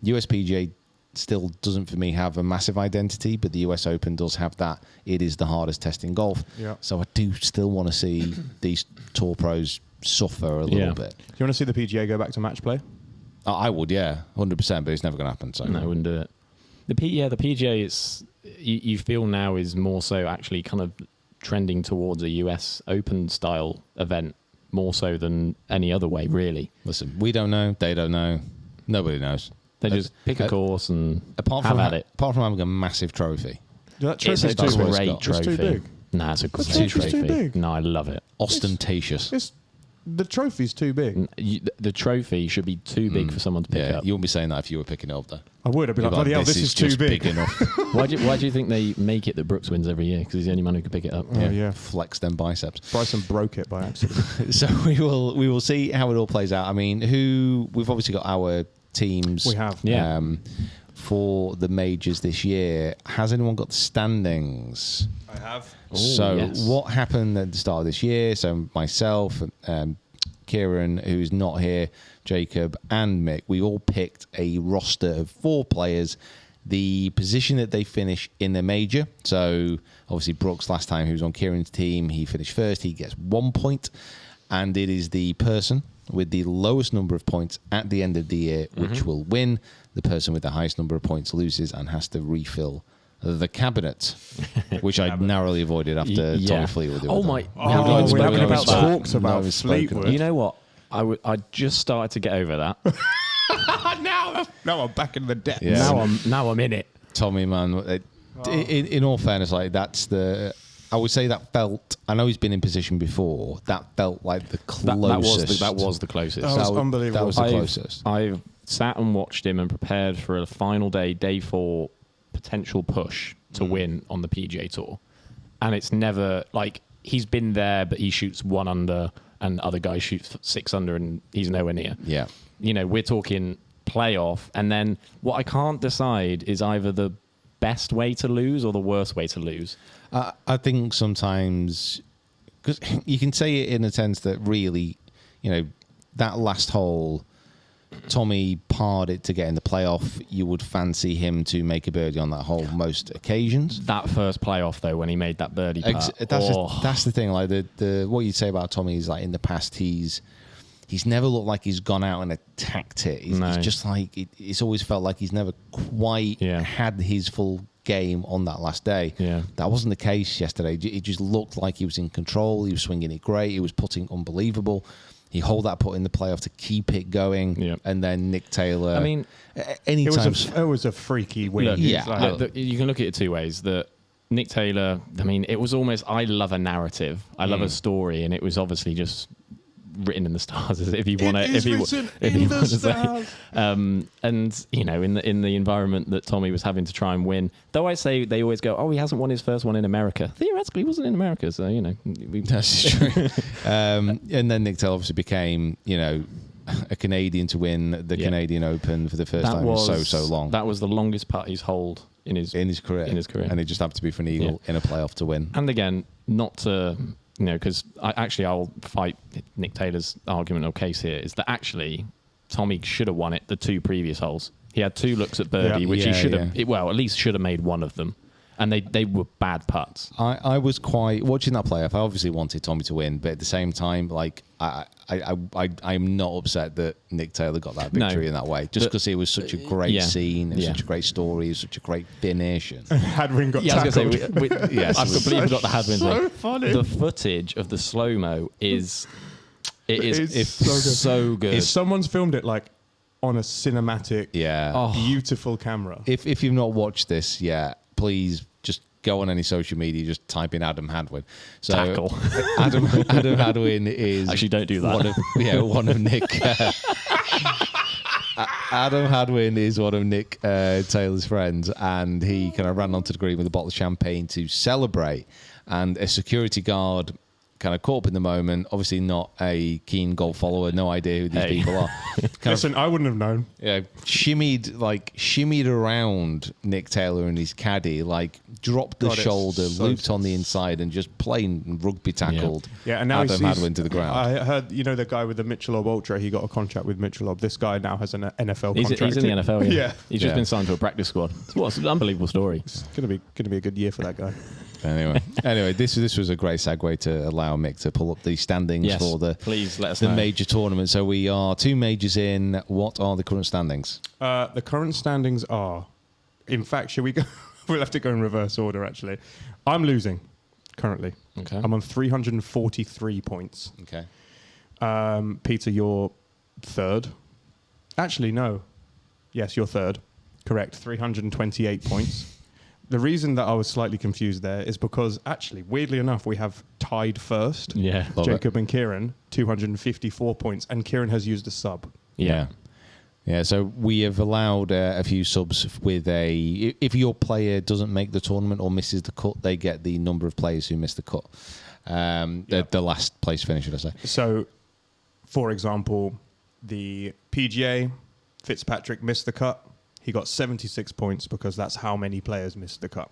US PGA still doesn't, for me, have a massive identity, but the US Open does have that. It is the hardest test in golf. Yeah. So I do still want to see these tour pros suffer a little bit. Do you want to see the PGA go back to match play? I would, yeah, 100%, but it's never going to happen. So No, I wouldn't do it. The PGA, it's you feel now is more so actually kind of trending towards a US Open style event more so than any other way, really. Listen, we don't know, they don't know, nobody knows. They just pick a course and apart have from at it. Apart from having a massive trophy, That It's a trophy's too what it's big. great got. trophy. It's too big. Nah, it's a great trophy's trophy. too big. No, I love it. ostentatious. The trophy's too big. The trophy should be too big for someone to pick Yeah, up. you wouldn't be saying that if you were picking it up, though. I would. I'd be like, You'd bloody hell, this is too just big. enough. Why do you think they make it that Brooks wins every year? Because he's the only man who can pick it up. Oh, yeah. Flex them biceps. Bryson broke it by accident. So we will see how it all plays out. I mean, we've obviously got our teams. We have. Yeah. For the majors this year. Has anyone got the standings? I have. So yes. what happened at the start of this year? So myself, Kieran, who's not here, Jacob, and Mick, we all picked a roster of 4 players. The position that they finish in the major. So obviously Brooks last time, who was on Kieran's team, he finished first. He gets 1 point, and it is the person with the lowest number of points at the end of the year which will win. The person with the highest number of points loses and has to refill the cabinet, which I narrowly avoided after Tommy Fleetwood. Oh my! we haven't spoken about that. talked about Fleetwood. You know what? I just started to get over that. Now I'm back in the depths. Yeah. Now I'm in it. Tommy, man, in all fairness, like that's the. I would say that felt. I know he's been in position before. That felt like the closest. That was the closest. That was unbelievable. That was the closest. I've sat and watched him and prepared for a final day 4 potential push to win on the PGA Tour, and it's never like he's been there, but he shoots 1 under, and other guys shoot 6 under, and he's nowhere near. Yeah. You know, we're talking playoff, and then what I can't decide is either the best way to lose or the worst way to lose. I think sometimes, because you can say it in a sense that really, that last hole, Tommy parred it to get in the playoff. You would fancy him to make a birdie on that hole most occasions. That first playoff, though, when he made that birdie putt. That's the thing. Like the what you'd say about Tommy is like in the past he's never looked like he's gone out and attacked it. He's just like it's always felt like he's never quite had his full game on that last day. Yeah. That wasn't the case yesterday. It just looked like he was in control. He was swinging it great. He was putting unbelievable. He hold that putt in the playoff to keep it going, and then Nick Taylor. I mean, anytime it was a freaky win. Look, Yeah. Look, you can look at it 2 ways. That Nick Taylor, I mean, it was almost, I love a narrative. I love a story, and it was obviously just written in the stars, as if you want to, if you want to say. And in the environment that Tommy was having to try and win, though I say they always go, oh, he hasn't won his first one in America. Theoretically, he wasn't in America, so That's true. And then Nick Taylor obviously became, a Canadian to win the Canadian Open for the first time in so long. That was the longest putt he's holed in his career. And it just happened to be for an eagle in a playoff to win. And again, not to. Because I'll fight Nick Taylor's argument or case here, is that actually Tommy should have won it the 2 previous holes. He had 2 looks at birdie, which he should have, at least should have made one of them. And they were bad putts. I was quite watching that playoff. I obviously wanted Tommy to win, but at the same time, like I'm not upset that Nick Taylor got that victory in that way, just because it was such a great scene, and such a great story, it was such a great finish. And Hadwin got I was tackled. going to say, I've completely forgot the Hadwin thing. funny. The footage of the slow mo is It's so good. If someone's filmed it like on a cinematic, beautiful camera. If you've not watched this yet, please just go on any social media, just type in Adam Hadwin. So Tackle. Adam Hadwin is Actually, don't do that. One of Nick. Adam Hadwin is one of Nick Taylor's friends, and he kind of ran onto the green with a bottle of champagne to celebrate. And a security guard kind of caught up in the moment. Obviously, not a keen golf follower, no idea who these people are. Listen, I wouldn't have known. Yeah, shimmied around Nick Taylor and his caddy, like dropped the shoulder, looped on the inside, and just plain rugby tackled. Yeah, and now Adam Hadwin to the ground. I heard, the guy with the Michelob Ultra, he got a contract with Michelob. This guy now has an NFL contract. He's in the NFL. Yeah, he's just Yeah. been signed to a practice squad. It's an unbelievable story. It's gonna be a good year for that guy. Anyway, this was a great segue to allow Mick to pull up the standings for please let us the know. major tournament. So we are 2 majors in. What are the current standings? The current standings are, in fact, should we go? We'll have to go in reverse order. Actually, I'm losing currently. Okay. I'm on 343 points. Okay. Peter, you're third. Actually, no. Yes, you're third. Correct. 328 points. The reason that I was slightly confused there is because, actually, weirdly enough, we have tied first. Yeah. Jacob and Kieran, 254 points, and Kieran has used a sub. Yeah. So we have allowed a few subs with if your player doesn't make the tournament or misses the cut, they get the number of players who missed the cut. The last place finish, should I say. So, for example, the PGA, Fitzpatrick missed the cut. He got 76 points because that's how many players missed the cut.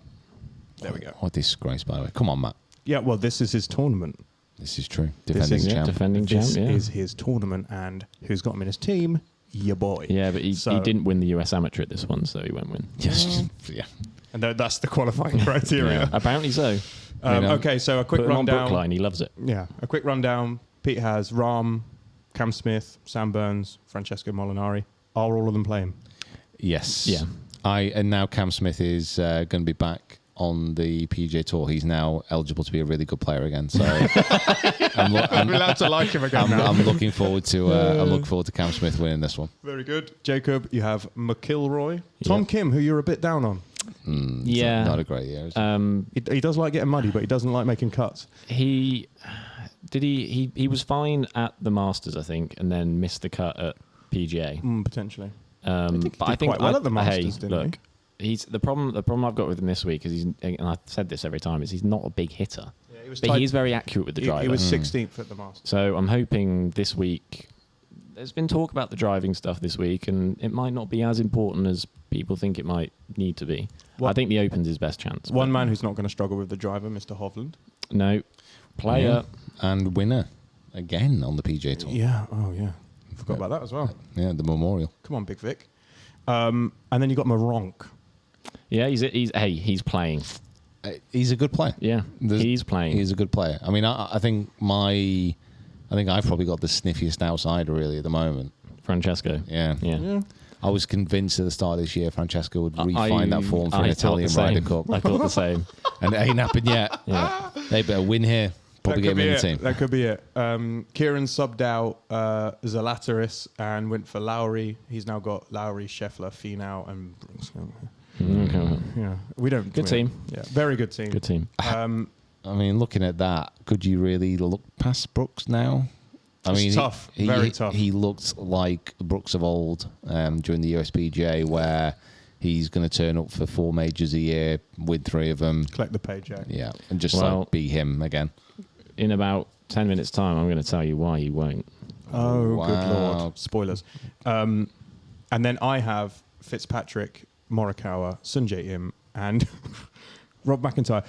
There we go. What a disgrace, by the way. Come on, Matt. Yeah, well, this is his tournament. This is true. This Defending is- champ. Defending This champ. Yeah. is his tournament, and who's got him in his team? Your boy. Yeah, but he didn't win the US Amateur at this one, so he won't win. Yes. Yeah. And that's the qualifying criteria. Apparently so. Okay, so a quick Put him on rundown. Brookline. He loves it. Yeah, a quick rundown. Pete has Rahm, Cam Smith, Sam Burns, Francesco Molinari. Are all of them playing? Yes. Yeah. And now Cam Smith is going to be back on the PGA Tour. He's now eligible to be a really good player again. So I'm allowed to like him again now. I'm looking forward to Cam Smith winning this one. Very good. Jacob, you have McIlroy. Tom Kim, who you're a bit down on. Yeah. Not a great year. Is it? He does like getting muddy, but he doesn't like making cuts. He was fine at the Masters, I think, and then missed the cut at PGA. Potentially. But did quite well at the Masters, didn't he? He's the problem I've got with him this week is and I've said this every time, is he's not a big hitter. Yeah, he was but tight. he's very accurate with the driver. He was 16th at the Masters. So I'm hoping this week. There's been talk about the driving stuff this week, and it might not be as important as people think it might need to be. I think the Open's his best chance. One man who's not going to struggle with the driver, Mr. Hovland. No. Player. And winner again on the PGA Tour. Yeah. Oh, yeah. Forgot about that as well. Yeah, the Memorial. Come on, Big Vic. And then you got Maronk. Yeah, he's playing. He's a good player. Yeah, he's playing. He's a good player. I mean, I think I've probably got the sniffiest outsider really at the moment. Francesco. Yeah. I was convinced at the start of this year Francesco would refine that form for an Italian Ryder Cup. I thought the same. And it ain't happened yet. Yeah. They better win here. Probably get him in the team. That could be it. Kieran subbed out Zalatoris and went for Lowry. He's now got Lowry, Scheffler, Finau, and Brooks. Okay. Yeah, we don't. Good team. Yeah, very good team. Good team. I mean, looking at that, could you really look past Brooks now? I mean, tough. Very tough. He looked like Brooks of old during the USPGA, where he's going to turn up for 4 majors a year, win 3 of them. Collect the paycheck. Yeah, and just be him again. In about 10 minutes' time, I'm going to tell you why he won't. Oh, Wow. good Lord. Spoilers. And then I have Fitzpatrick, Morikawa, Sunjae Im, and Rob MacIntyre.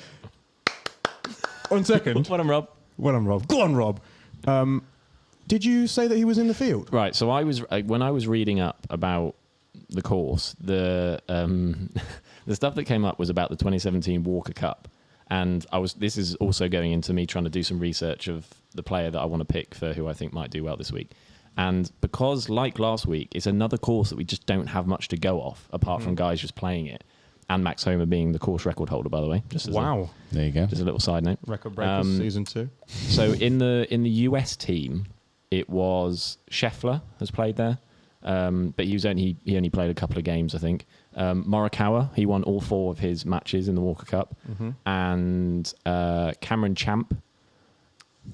1 second. What Rob? Well done, Rob. Go on, Rob. Did you say that he was in the field? Right. So when I was reading up about the course, the stuff that came up was about the 2017 Walker Cup, and this is also going into me trying to do some research of the player that I want to pick for who I think might do well this week. And because, like last week, it's another course that we just don't have much to go off, apart from guys just playing it, and Max Homer being the course record holder, by the way. Just as There you go. just a little side note. Record Breakers season 2. So in the US team, it was Scheffler has played there, but he only played a couple of games, I think. Morikawa, he won all 4 of his matches in the Walker Cup, and Cameron Champ,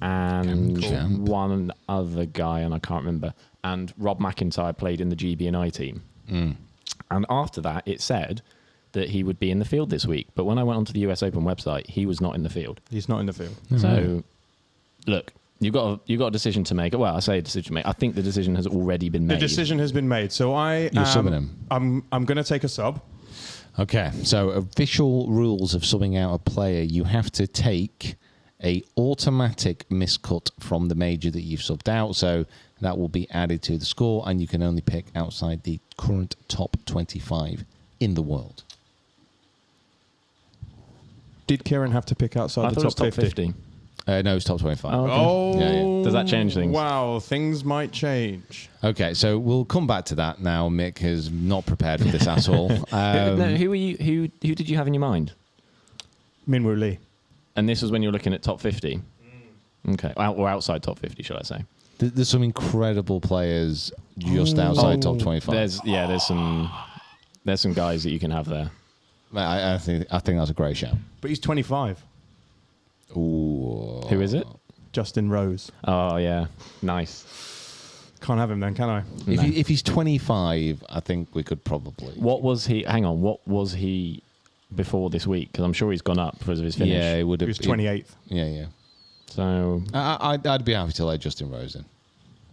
and one other guy, and I can't remember. and Rob MacIntyre played in the GB&I team. And after that, it said that he would be in the field this week. But when I went onto the US Open website, he was not in the field. He's not in the field. So, look, you've got a decision to make. Well, I say a decision to make. I think the decision has already been made. The decision has been made. So You're subbing him. I'm going to take a sub. Okay, so official rules of subbing out a player, you have to take a automatic miscut from the major that you've subbed out, so that will be added to the score, and you can only pick outside the current top 25 in the world. Did Kieran have to pick outside I the thought it was top 50? No, it's top 25. Oh, okay. Oh, Yeah. Does that change things? Wow, things might change. Okay, so we'll come back to that now. Mick is not prepared for this at all. No, who were you? Who did you have in your mind? Minwoo Lee. And this was when you were looking at top 50. Okay, or outside top 50, should I say? There's some incredible players just outside top 25. There's some guys that you can have there. I think that's a great shout. But he's 25. Ooh. Who is it? Justin Rose. Oh yeah, nice. Can't have him then, can I? No. If he's 25, I think we could probably. What was he? Hang on, what was he before this week? Because I'm sure he's gone up because of his finish. Yeah, it would He have. was 28th. Yeah. So I'd be happy to let Justin Rose in,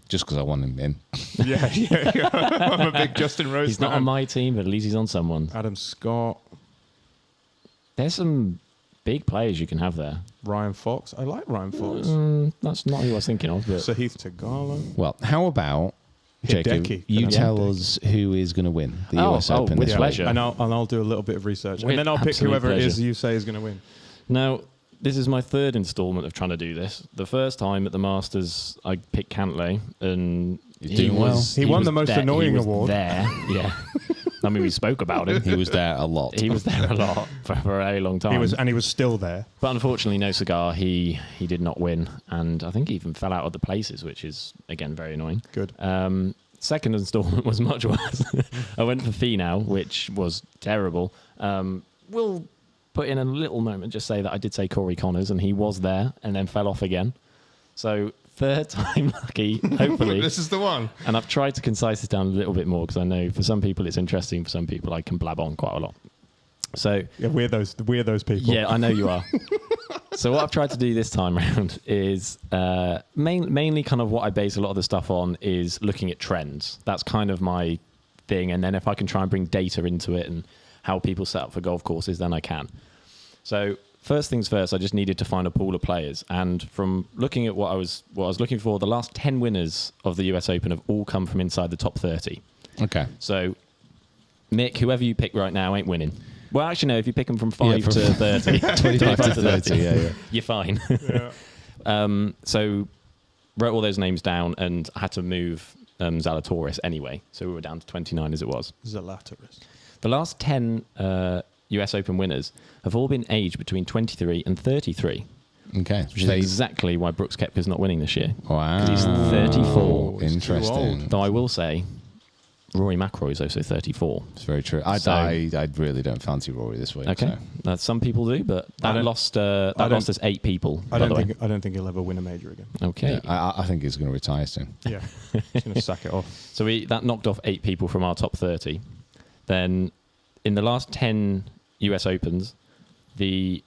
just because I want him in. yeah. I'm a big Justin Rose he's fan. not on my team, but at least he's on someone. Adam Scott, There's some big players you can have there. Ryan Fox. I like Ryan Fox. That's not who I was thinking of. But Sahith Tagala. Well, how about Jacob? Hideki. You Yeah. tell us who is going to win the US Open with this pleasure. week. And I'll do a little bit of research. With And then I'll pick absolute whoever it is pleasure. you say is going to win. Now, this is my third instalment of trying to do this. The first time at the Masters, I picked Cantlay, and He's doing well. He won was the most there- annoying he was award. There, yeah. I mean, we spoke about him. He was there a lot. He was there a lot for a very long time. He was still there. But unfortunately, no cigar. He did not win, and I think he even fell out of the places, which is again very annoying. Good. Second instalment was much worse. I went for Finau, which was terrible. We'll put in a little moment, just say that I did say Corey Connors, and he was there, and then fell off again. So third time lucky, hopefully. This is the one. And I've tried to concise this down a little bit more because I know for some people it's interesting, for some people I can blab on quite a lot. So Yeah, we're those people. yeah, I know you are. So what I've tried to do this time around is mainly kind of what I base a lot of the stuff on is looking at trends. That's kind of my thing. And then if I can try and bring data into it and how people set up for golf courses, then I can. So first things first, I just needed to find a pool of players. And from looking at what I was looking for, the last 10 winners of the US Open have all come from inside the top 30. Okay. So Mick, whoever you pick right now ain't winning. Well, actually, no. If you pick them from 5 from to 30, 25 to 30, yeah. you're fine. Yeah. So wrote all those names down and had to move Zalatoris anyway. So we were down to 29 as it was. Zalatoris. The last 10 US Open winners have all been aged between 23 and 33, Okay. which is exactly why Brooks Koepka's not winning this year. Wow. 'Cause he's 34. He's too Interesting. old. Though I will say, Rory McIlroy is also 34. It's very true. I really don't fancy Rory this week. Okay, some people do, but that lost us 8 people. I by the way. don't think he'll ever win a major again. Okay, Yeah, I think he's going to retire soon. Yeah. He's going to sack it off. so that knocked off 8 people from our top 30. Then, in the last 10 US Opens, the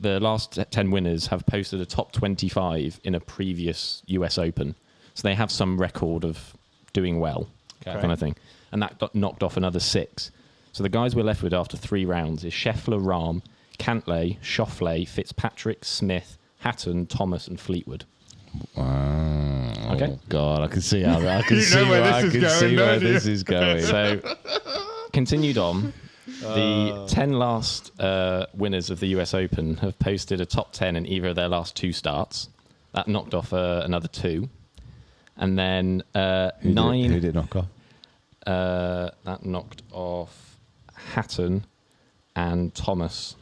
last 10 winners have posted a top 25 in a previous US Open, so they have some record of doing well, kind of thing. And that knocked off another 6. So the guys we're left with after 3 rounds is Scheffler, Rahm, Cantlay, Schauffele, Fitzpatrick, Smith, Hatton, Thomas, and Fleetwood. Wow. Okay. Oh, God, I can see how I can You see know where where, I this is can going, see where don't you? this is going. So continued on. The 10 last winners of the US Open have posted a top 10 in either of their last 2 starts. That knocked off another 2. And then 9... Who did knock off? that knocked off Hatton and Thomas.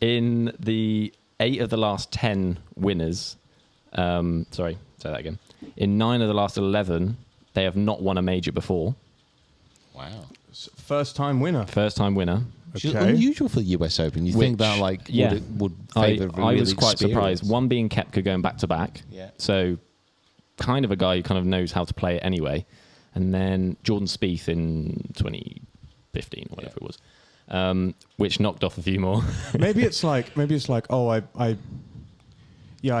In the 8 of the last 10 winners... sorry, say that again. In 9 of the last 11, they have not won a major before. Wow. First time winner. First time winner. Which is unusual for the US Open. You think that would favour I was quite surprised. One being Koepka going back to back. Yeah. So kind of a guy who kind of knows how to play it anyway. And then Jordan Spieth in 2015 or whatever it was, which knocked off a few more. maybe it's like I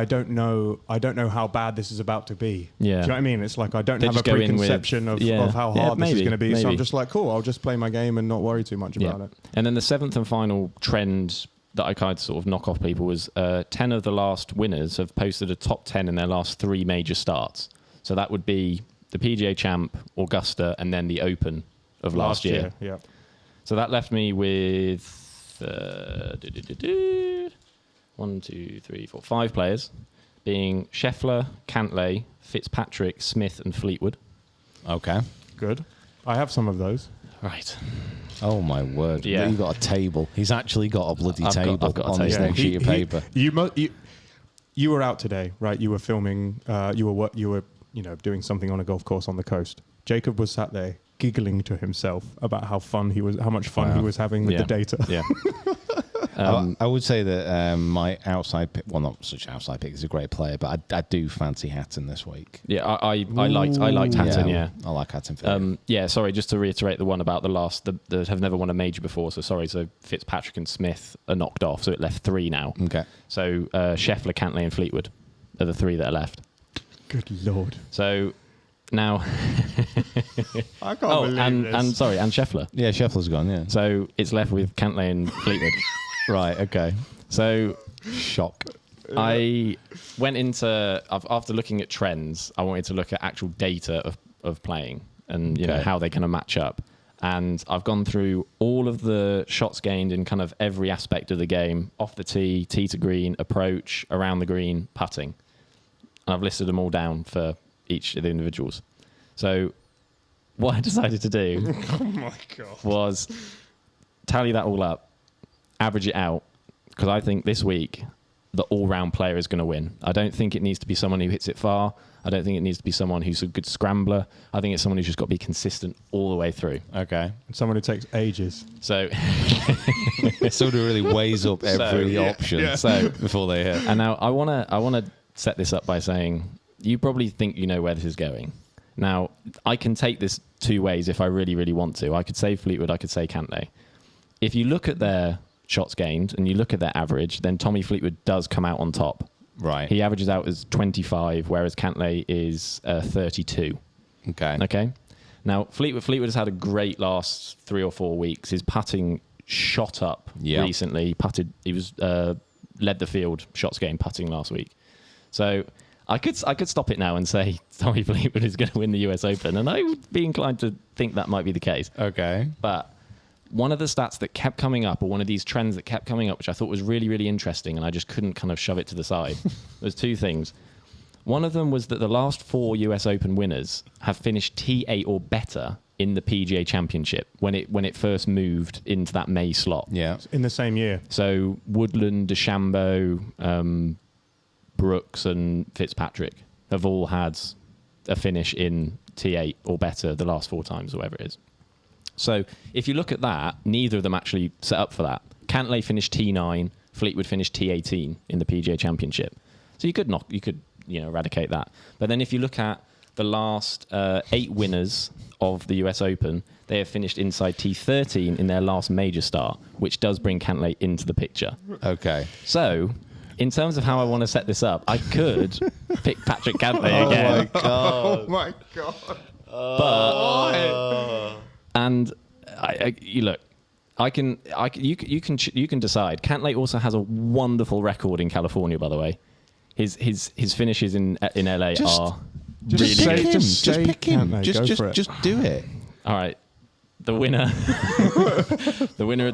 don't know how bad this is about to be. Yeah. Do you know what I mean? It's like I don't have a preconception of how hard this is going to be. So I'm just like, cool, I'll just play my game and not worry too much about it. And then the seventh and final trend that I kind of sort of knock off people was 10 of the last winners have posted a top 10 in their last 3 major starts. So that would be the PGA Champ, Augusta, and then the Open of last year. Yeah. So that left me with 1, 2, 3, 4, 5 players, being Scheffler, Cantlay, Fitzpatrick, Smith, and Fleetwood. Okay. Good. I have some of those. Right. Oh my word! Yeah. You've got a table. He's actually got a bloody table I've got a on table. his next sheet of paper. You were out today, right? You were filming. You were doing something on a golf course on the coast. Jacob was sat there giggling to himself about how much fun he was having with the data. Yeah. I would say that my outside pick, well, not such outside pick, he's a great player, but I do fancy Hatton this week. Yeah, I liked Hatton. Yeah, I like Hatton. Sorry, just to reiterate the one about that have never won a major before. So Fitzpatrick and Smith are knocked off, so it left 3 now. Okay. So Scheffler, Cantlay, and Fleetwood are the 3 that are left. Good Lord. So now, I can't believe this. And Scheffler. Yeah, Scheffler's gone. Yeah. So it's left with Cantlay and Fleetwood. Right. Okay. So shock. I went into after looking at trends. I wanted to look at actual data of playing and you know how they kind of match up. And I've gone through all of the shots gained in kind of every aspect of the game: off the tee, tee to green, approach, around the green, putting. And I've listed them all down for each of the individuals. So what I decided to do was tally that all up, average it out, because I think this week the all-round player is going to win. I don't think it needs to be someone who hits it far. I don't think it needs to be someone who's a good scrambler. I think it's someone who's just got to be consistent all the way through. Okay. And someone who takes ages. So sort of really weighs up every option before they hit. And now I want to set this up by saying you probably think you know where this is going. Now, I can take this 2 ways if I really, really want to. I could say Fleetwood, I could say Cantlay. If you look at their shots gained and you look at their average, then Tommy Fleetwood does come out on top. Right. He averages out as 25, whereas Cantlay is 32. Okay. Now, Fleetwood has had a great last 3 or 4 weeks. His putting shot up recently. He was led the field shots gained putting last week. So I could stop it now and say Tommy Fleetwood is going to win the US Open, and I would be inclined to think that might be the case. Okay. But one of the stats that kept coming up, or one of these trends that kept coming up, which I thought was really, really interesting, and I just couldn't kind of shove it to the side, there's 2 things. One of them was that the last 4 US Open winners have finished T8 or better in the PGA Championship when it first moved into that May slot. Yeah. In the same year. So Woodland, DeChambeau, Brooks and Fitzpatrick have all had a finish in T8 or better the last 4 times, or whatever it is. So if you look at that, neither of them actually set up for that. Cantlay finished T9, Fleetwood finished T18 in the PGA Championship. So you could eradicate that. But then if you look at the last 8 winners of the US Open, they have finished inside T13 in their last major start, which does bring Cantlay into the picture. Okay. So in terms of how I want to set this up, I could pick Patrick Cantlay again. Oh my god! You can decide. Cantlay also has a wonderful record in California, by the way. His finishes in LA are just really good. Just pick him. Just do it. All right. The winner of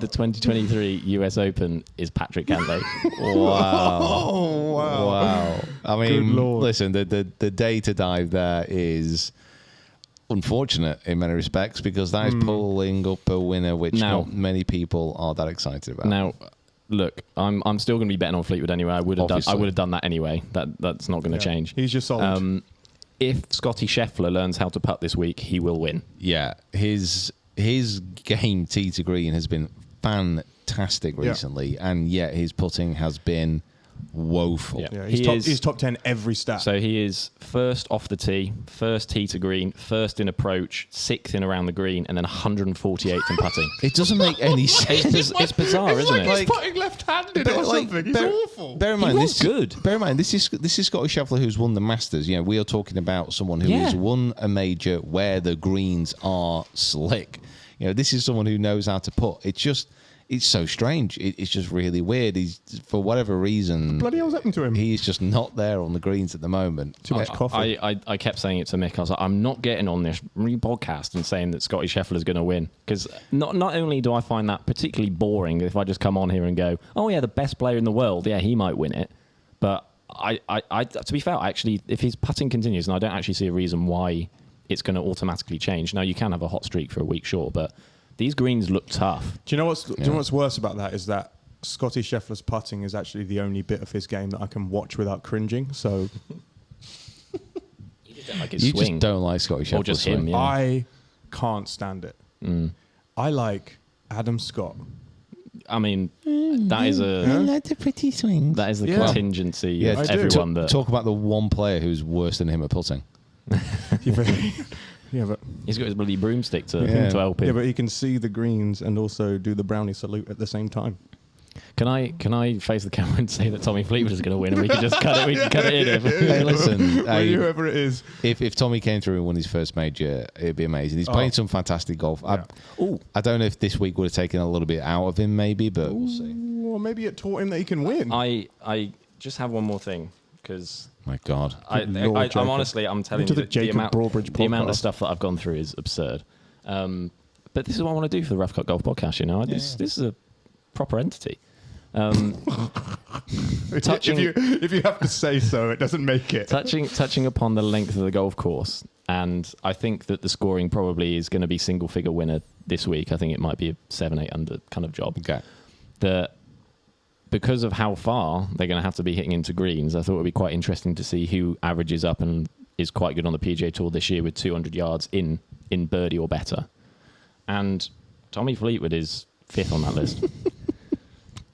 the 2023 US Open is Patrick Cantlay. Wow. Oh, wow. Wow. I mean, listen, the data dive there is unfortunate in many respects, because that is pulling up a winner which not many people are that excited about. Now, look, I'm still going to be betting on Fleetwood anyway. I would have done that anyway. That's not going to change. He's just solid. If Scotty Scheffler learns how to putt this week, he will win. Yeah, his game tee to green has been fantastic recently, and yet his putting has been woeful. Yeah, he's top 10 every stat. So he is first off the tee, first tee to green, first in approach, sixth in around the green, and then 148th in putting. It doesn't make any sense. It's bizarre, isn't it? He's putting left-handed or something. He's awful. Bear in mind, was good. Bear in mind, this is Scotty Scheffler who's won the Masters. You know, we are talking about someone who has won a major where the greens are slick. You know, this is someone who knows how to putt. It's so strange. It's just really weird. He's, for whatever reason, Bloody hell's happened to him? He's just not there on the greens at the moment. Too much coffee. I kept saying it to Mick. I was like, I'm not getting on this podcast and saying that Scotty Scheffler is going to win, because not only do I find that particularly boring if I just come on here and go, oh yeah, the best player in the world, yeah, he might win it, but I to be fair, actually, if his putting continues, and I don't actually see a reason why it's going to automatically change. Now, you can have a hot streak for a week, sure, but these greens look tough. Do you know what's worse about that is that Scotty Scheffler's putting is actually the only bit of his game that I can watch without cringing. So Like his You swing. just don't like Scotty Scheffler's Or just swing. him, yeah. I can't stand it. I like Adam Scott. I mean, that is I like the pretty swings. that is the Yeah. contingency I of do. everyone that Talk about the one player who's worse than him at putting. Yeah, but he's got his bloody broomstick to help him. yeah, but he can see the greens and also do the brownie salute at the same time. Can I face the camera and say that Tommy Fleetwood is going to win, and we can just cut it? We can cut it in. Hey, listen, Whoever it is. if Tommy came through and won his first major, it'd be amazing. He's playing some fantastic golf. I don't know if this week would have taken a little bit out of him, maybe, but we'll see. Well, maybe it taught him that he can win. I just have one more thing, because My God. I'm honestly, I'm telling you, To the that Jacob Broadbridge the amount of podcast. stuff that I've gone through is absurd. But this is what I want to do for the Rough Cut Golf podcast. You know, this is a proper entity. Touching, if you have to say so, it doesn't make it. touching upon the length of the golf course, and I think that the scoring probably is going to be single figure winner this week. I think it might be a 7-8 under kind of job. Okay. Because of how far they're going to have to be hitting into greens, I thought it would be quite interesting to see who averages up and is quite good on the PGA Tour this year with 200 yards in birdie or better. And Tommy Fleetwood is 5th on that list.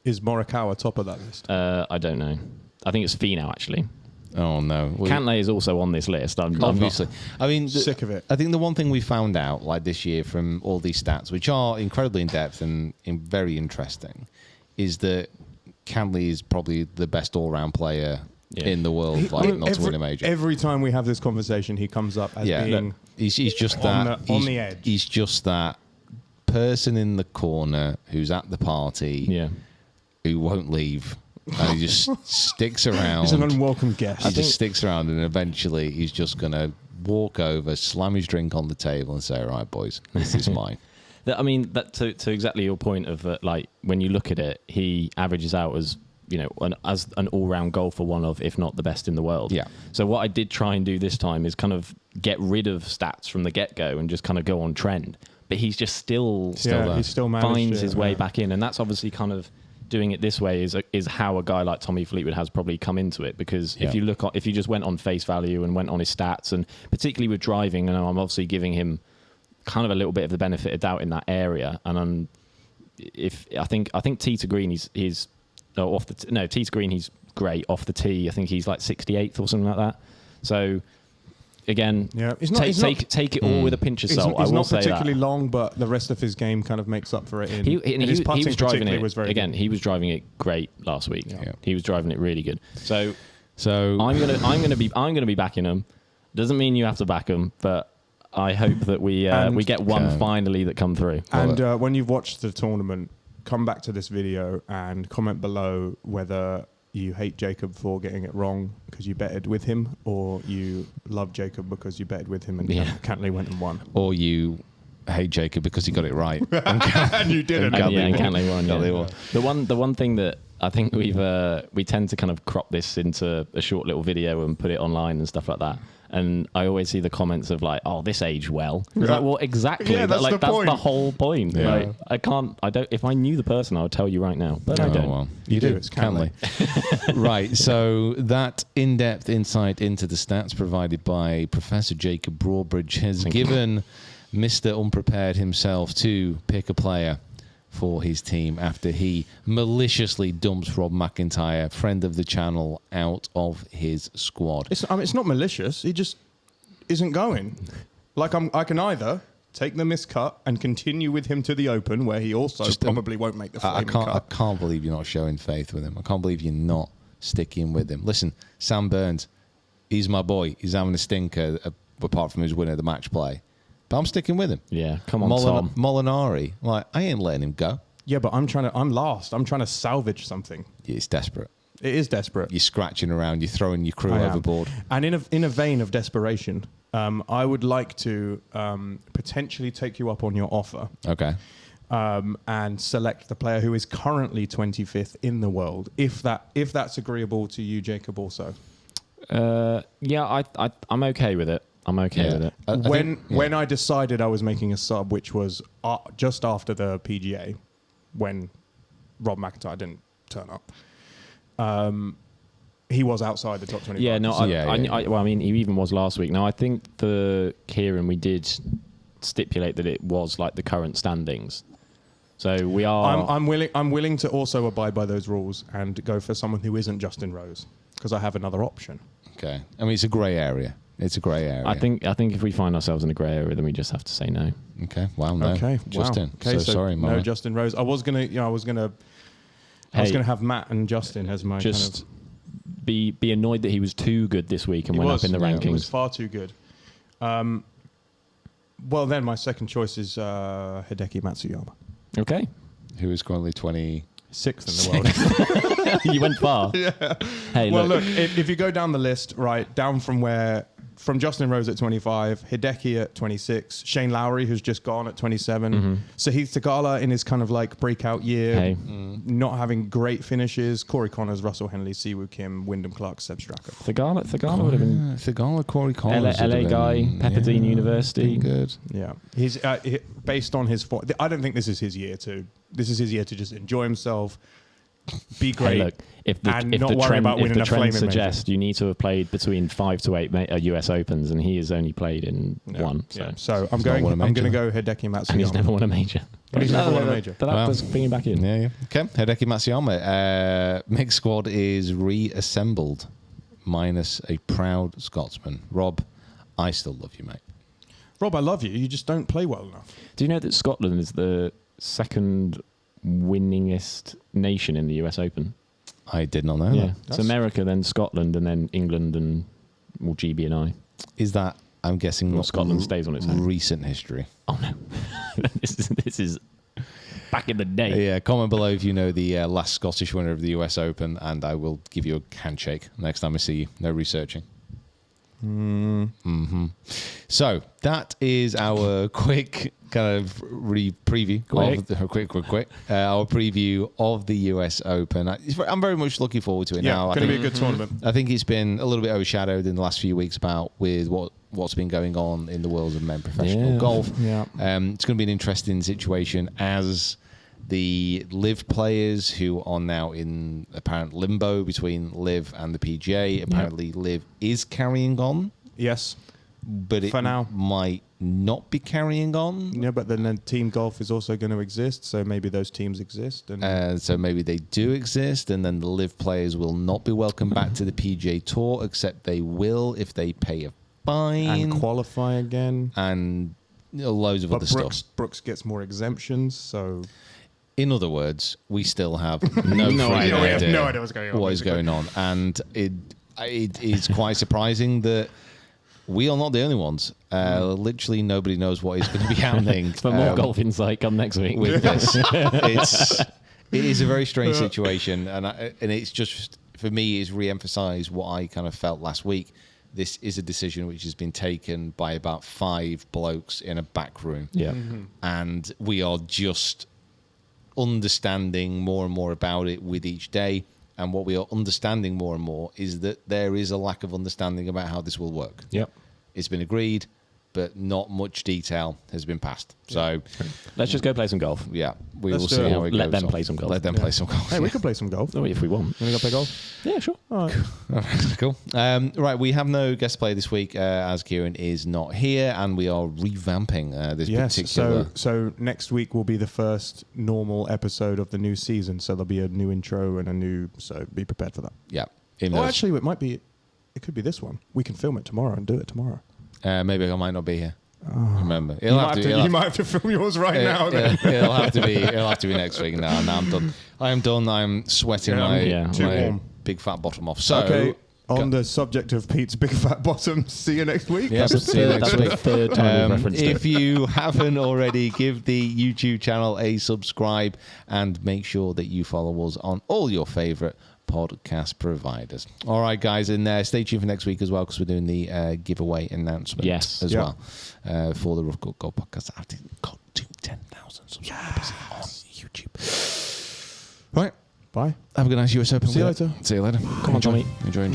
Is Morikawa top of that list? I don't know. I think it's Finau, actually. Oh, no. Cantlay is also on this list. Obviously. I mean, Sick of it. I think the one thing we found out like this year from all these stats, which are incredibly in-depth and very interesting, is that Cantlay is probably the best all-round player in the world, not to win a major. Every time we have this conversation, he comes up as being he's just on that the edge. He's just that person in the corner who's at the party, who won't leave, and he just sticks around. He's an unwelcome guest. He just sticks around, and eventually he's just gonna walk over, slam his drink on the table, and say, "All right, boys, this is mine." I mean, that to exactly your point of like when you look at it, he averages out as as an all-round golfer, one of, if not the best in the world. Yeah. So what I did try and do this time is kind of get rid of stats from the get-go and just kind of go on trend. But he's just still there. He still managed finds it, his way back in, and that's obviously kind of doing it this way is how a guy like Tommy Fleetwood has probably come into it. Because if you just went on face value and went on his stats, and particularly with driving, and I'm obviously giving him kind of a little bit of the benefit of doubt in that area, and I think tee to green he's tee to green he's great. Off the tee, I think he's like 68th or something like that. So again, take it all with a pinch of salt. He's I will not say particularly that. long, but the rest of his game kind of makes up for it. He was driving it was very again. good. He was driving it great last week. Yeah. He was driving it really good. So I'm gonna be backing him. Doesn't mean you have to back him, but I hope that we get one finally that come through. And when you've watched the tournament, come back to this video and comment below whether you hate Jacob for getting it wrong because you betted with him, or you love Jacob because you betted with him and Cantlay went and won. Or you hate Jacob because he got it right. And you didn't. And Cantlay won. The one thing that I think we tend to kind of crop this into a short little video and put it online and stuff like that. And I always see the comments of like, "Oh, this aged well." It's like, well, exactly. Yeah, that's that's the the whole point. Yeah. Like, I don't. If I knew the person, I would tell you right now, but I don't. Well, You do. It's Cantlay. Right. So that in-depth insight into the stats provided by Professor Jacob Broadbridge has given Mr. Unprepared himself to pick a player for his team after he maliciously dumps Rob MacIntyre, friend of the channel, out of his squad. It's not malicious. He just isn't going. Like I can either take the miscut and continue with him to the Open, where he also probably won't make the flaming cut. I can't believe you're not showing faith with him. I can't believe you're not sticking with him. Listen, Sam Burns, he's my boy. He's having a stinker, apart from his winner of the match play. But I'm sticking with him. Yeah, come on, Tom. Molinari, like, I ain't letting him go. Yeah, but I'm last. I'm trying to salvage something. Yeah, it's desperate. It is desperate. You're scratching around. You're throwing your crew overboard. And in a vein of desperation, I would like to potentially take you up on your offer. Okay. And select the player who is currently 25th in the world, if that's agreeable to you, Jacob. Also, yeah, I'm okay with it. I'm okay with it. When I decided I was making a sub, which was just after the PGA, when Rob MacIntyre didn't turn up, he was outside the top 25. Yeah, no, well, I mean, he even was last week. Now, I think for Kieran, we did stipulate that it was like the current standings. So we are. I'm willing to also abide by those rules and go for someone who isn't Justin Rose, because I have another option. Okay. I mean, it's a grey area. It's a grey area. I think if we find ourselves in a grey area, then we just have to say no. Okay. Well, no. Okay. Justin. Wow. Okay, so sorry, no Justin Rose. I was gonna have Matt and Justin as my just be annoyed that he was too good this week and went up in the rankings. He was far too good. Well, then my second choice is Hideki Matsuyama. Okay. Who is currently 26th in the world. You went far. Yeah. Hey, well, look, if you go down the list, right, down from Justin Rose at 25, Hideki at 26, Shane Lowry, who's just gone at 27, Sahith Theegala in his kind of like breakout year, not having great finishes, Corey Connors, Russell Henley, Siwoo Kim, Wyndham Clark, Seb Straka. Theegala would have been... Theegala, Corey Connors. LA guy, Pepperdine University. Good. Yeah. He's based on his... I don't think this is his year to... This is his year to just enjoy himself, be great. Hey, look, if the trend suggests you need to have played between 5 to 8 US Opens, and he has only played in one. So I'm going to go Hideki Matsuyama. And he's never won a major. He's never won a major. But that was bringing back in. Yeah. Okay. Hideki Matsuyama. Mick squad is reassembled, minus a proud Scotsman. Rob, I still love you, mate. Rob, I love you. You just don't play well enough. Do you know that Scotland is the second winningest nation in the US Open? I did not know that. It's America, then Scotland, and then England, and GB and I. Is that, I'm guessing, not Scotland stays on its own? Recent history. Oh no, this is back in the day. Yeah, comment below if you know the last Scottish winner of the US Open, and I will give you a handshake next time I see you. No researching. So that is our quick kind of preview. Our preview of the US Open. I'm very much looking forward to it now. It's going to be a good tournament. I think it's been a little bit overshadowed in the last few weeks with what's been going on in the world of men professional golf. Yeah. It's going to be an interesting situation as the LIV players who are now in apparent limbo between LIV and the PGA. Apparently, LIV is carrying on. Yes. But it for now might not be carrying on. Yeah, but then team golf is also going to exist, so maybe those teams exist. And so maybe they do exist, and then the LIV players will not be welcome back to the PGA Tour, except they will if they pay a fine. And qualify again. And loads of other stuff. Brooks gets more exemptions, so... In other words, we still have no idea. We have no idea what's going on. What is going on. And it is quite surprising that we are not the only ones. Literally nobody knows what is going to be happening. For more golf insight, come next week. With this. It is a very strange situation. And it's just, for me, is re-emphasise what I kind of felt last week. This is a decision which has been taken by about 5 blokes in a back room. Yeah. And we are just understanding more and more about it with each day, and what we are understanding more and more is that there is a lack of understanding about how this will work. Yep. It's been agreed, but not much detail has been passed. So let's just go play some golf. yeah, we Let's will do see it. how it Let goes. them play some golf. Let them play some golf. Hey, we could play some golf. Oh, if we want. You want to go play golf? Yeah, sure. All right. Cool. Right, we have no guest play this week as Kieran is not here, and we are revamping this Yes. particular. So next week will be the first normal episode of the new season. So there'll be a new intro and a new. So be prepared for that. Yeah. Oh, actually, it might be. It could be this one. We can film it tomorrow and do it tomorrow. Maybe I might not be here. Remember, You might have to film yours right now. Then. It'll have to be next week. Now I'm done. I am done. I'm sweating too my warm. big fat bottom off. So Okay. On the subject of Pete's big fat bottom, see you next week. Yeah, see you next That's week. the third time we've referenced If it. you haven't already, give the YouTube channel a subscribe and make sure that you follow us on all your favourite podcast providers. All right, guys, and stay tuned for next week as well because we're doing the giveaway announcement as well for the Rough Cut Gold podcast. I think got to 10,000 subscribers on YouTube. Right. Bye. Have a good night, US Open. See you later. See you later. Come on, Tommy. Enjoy.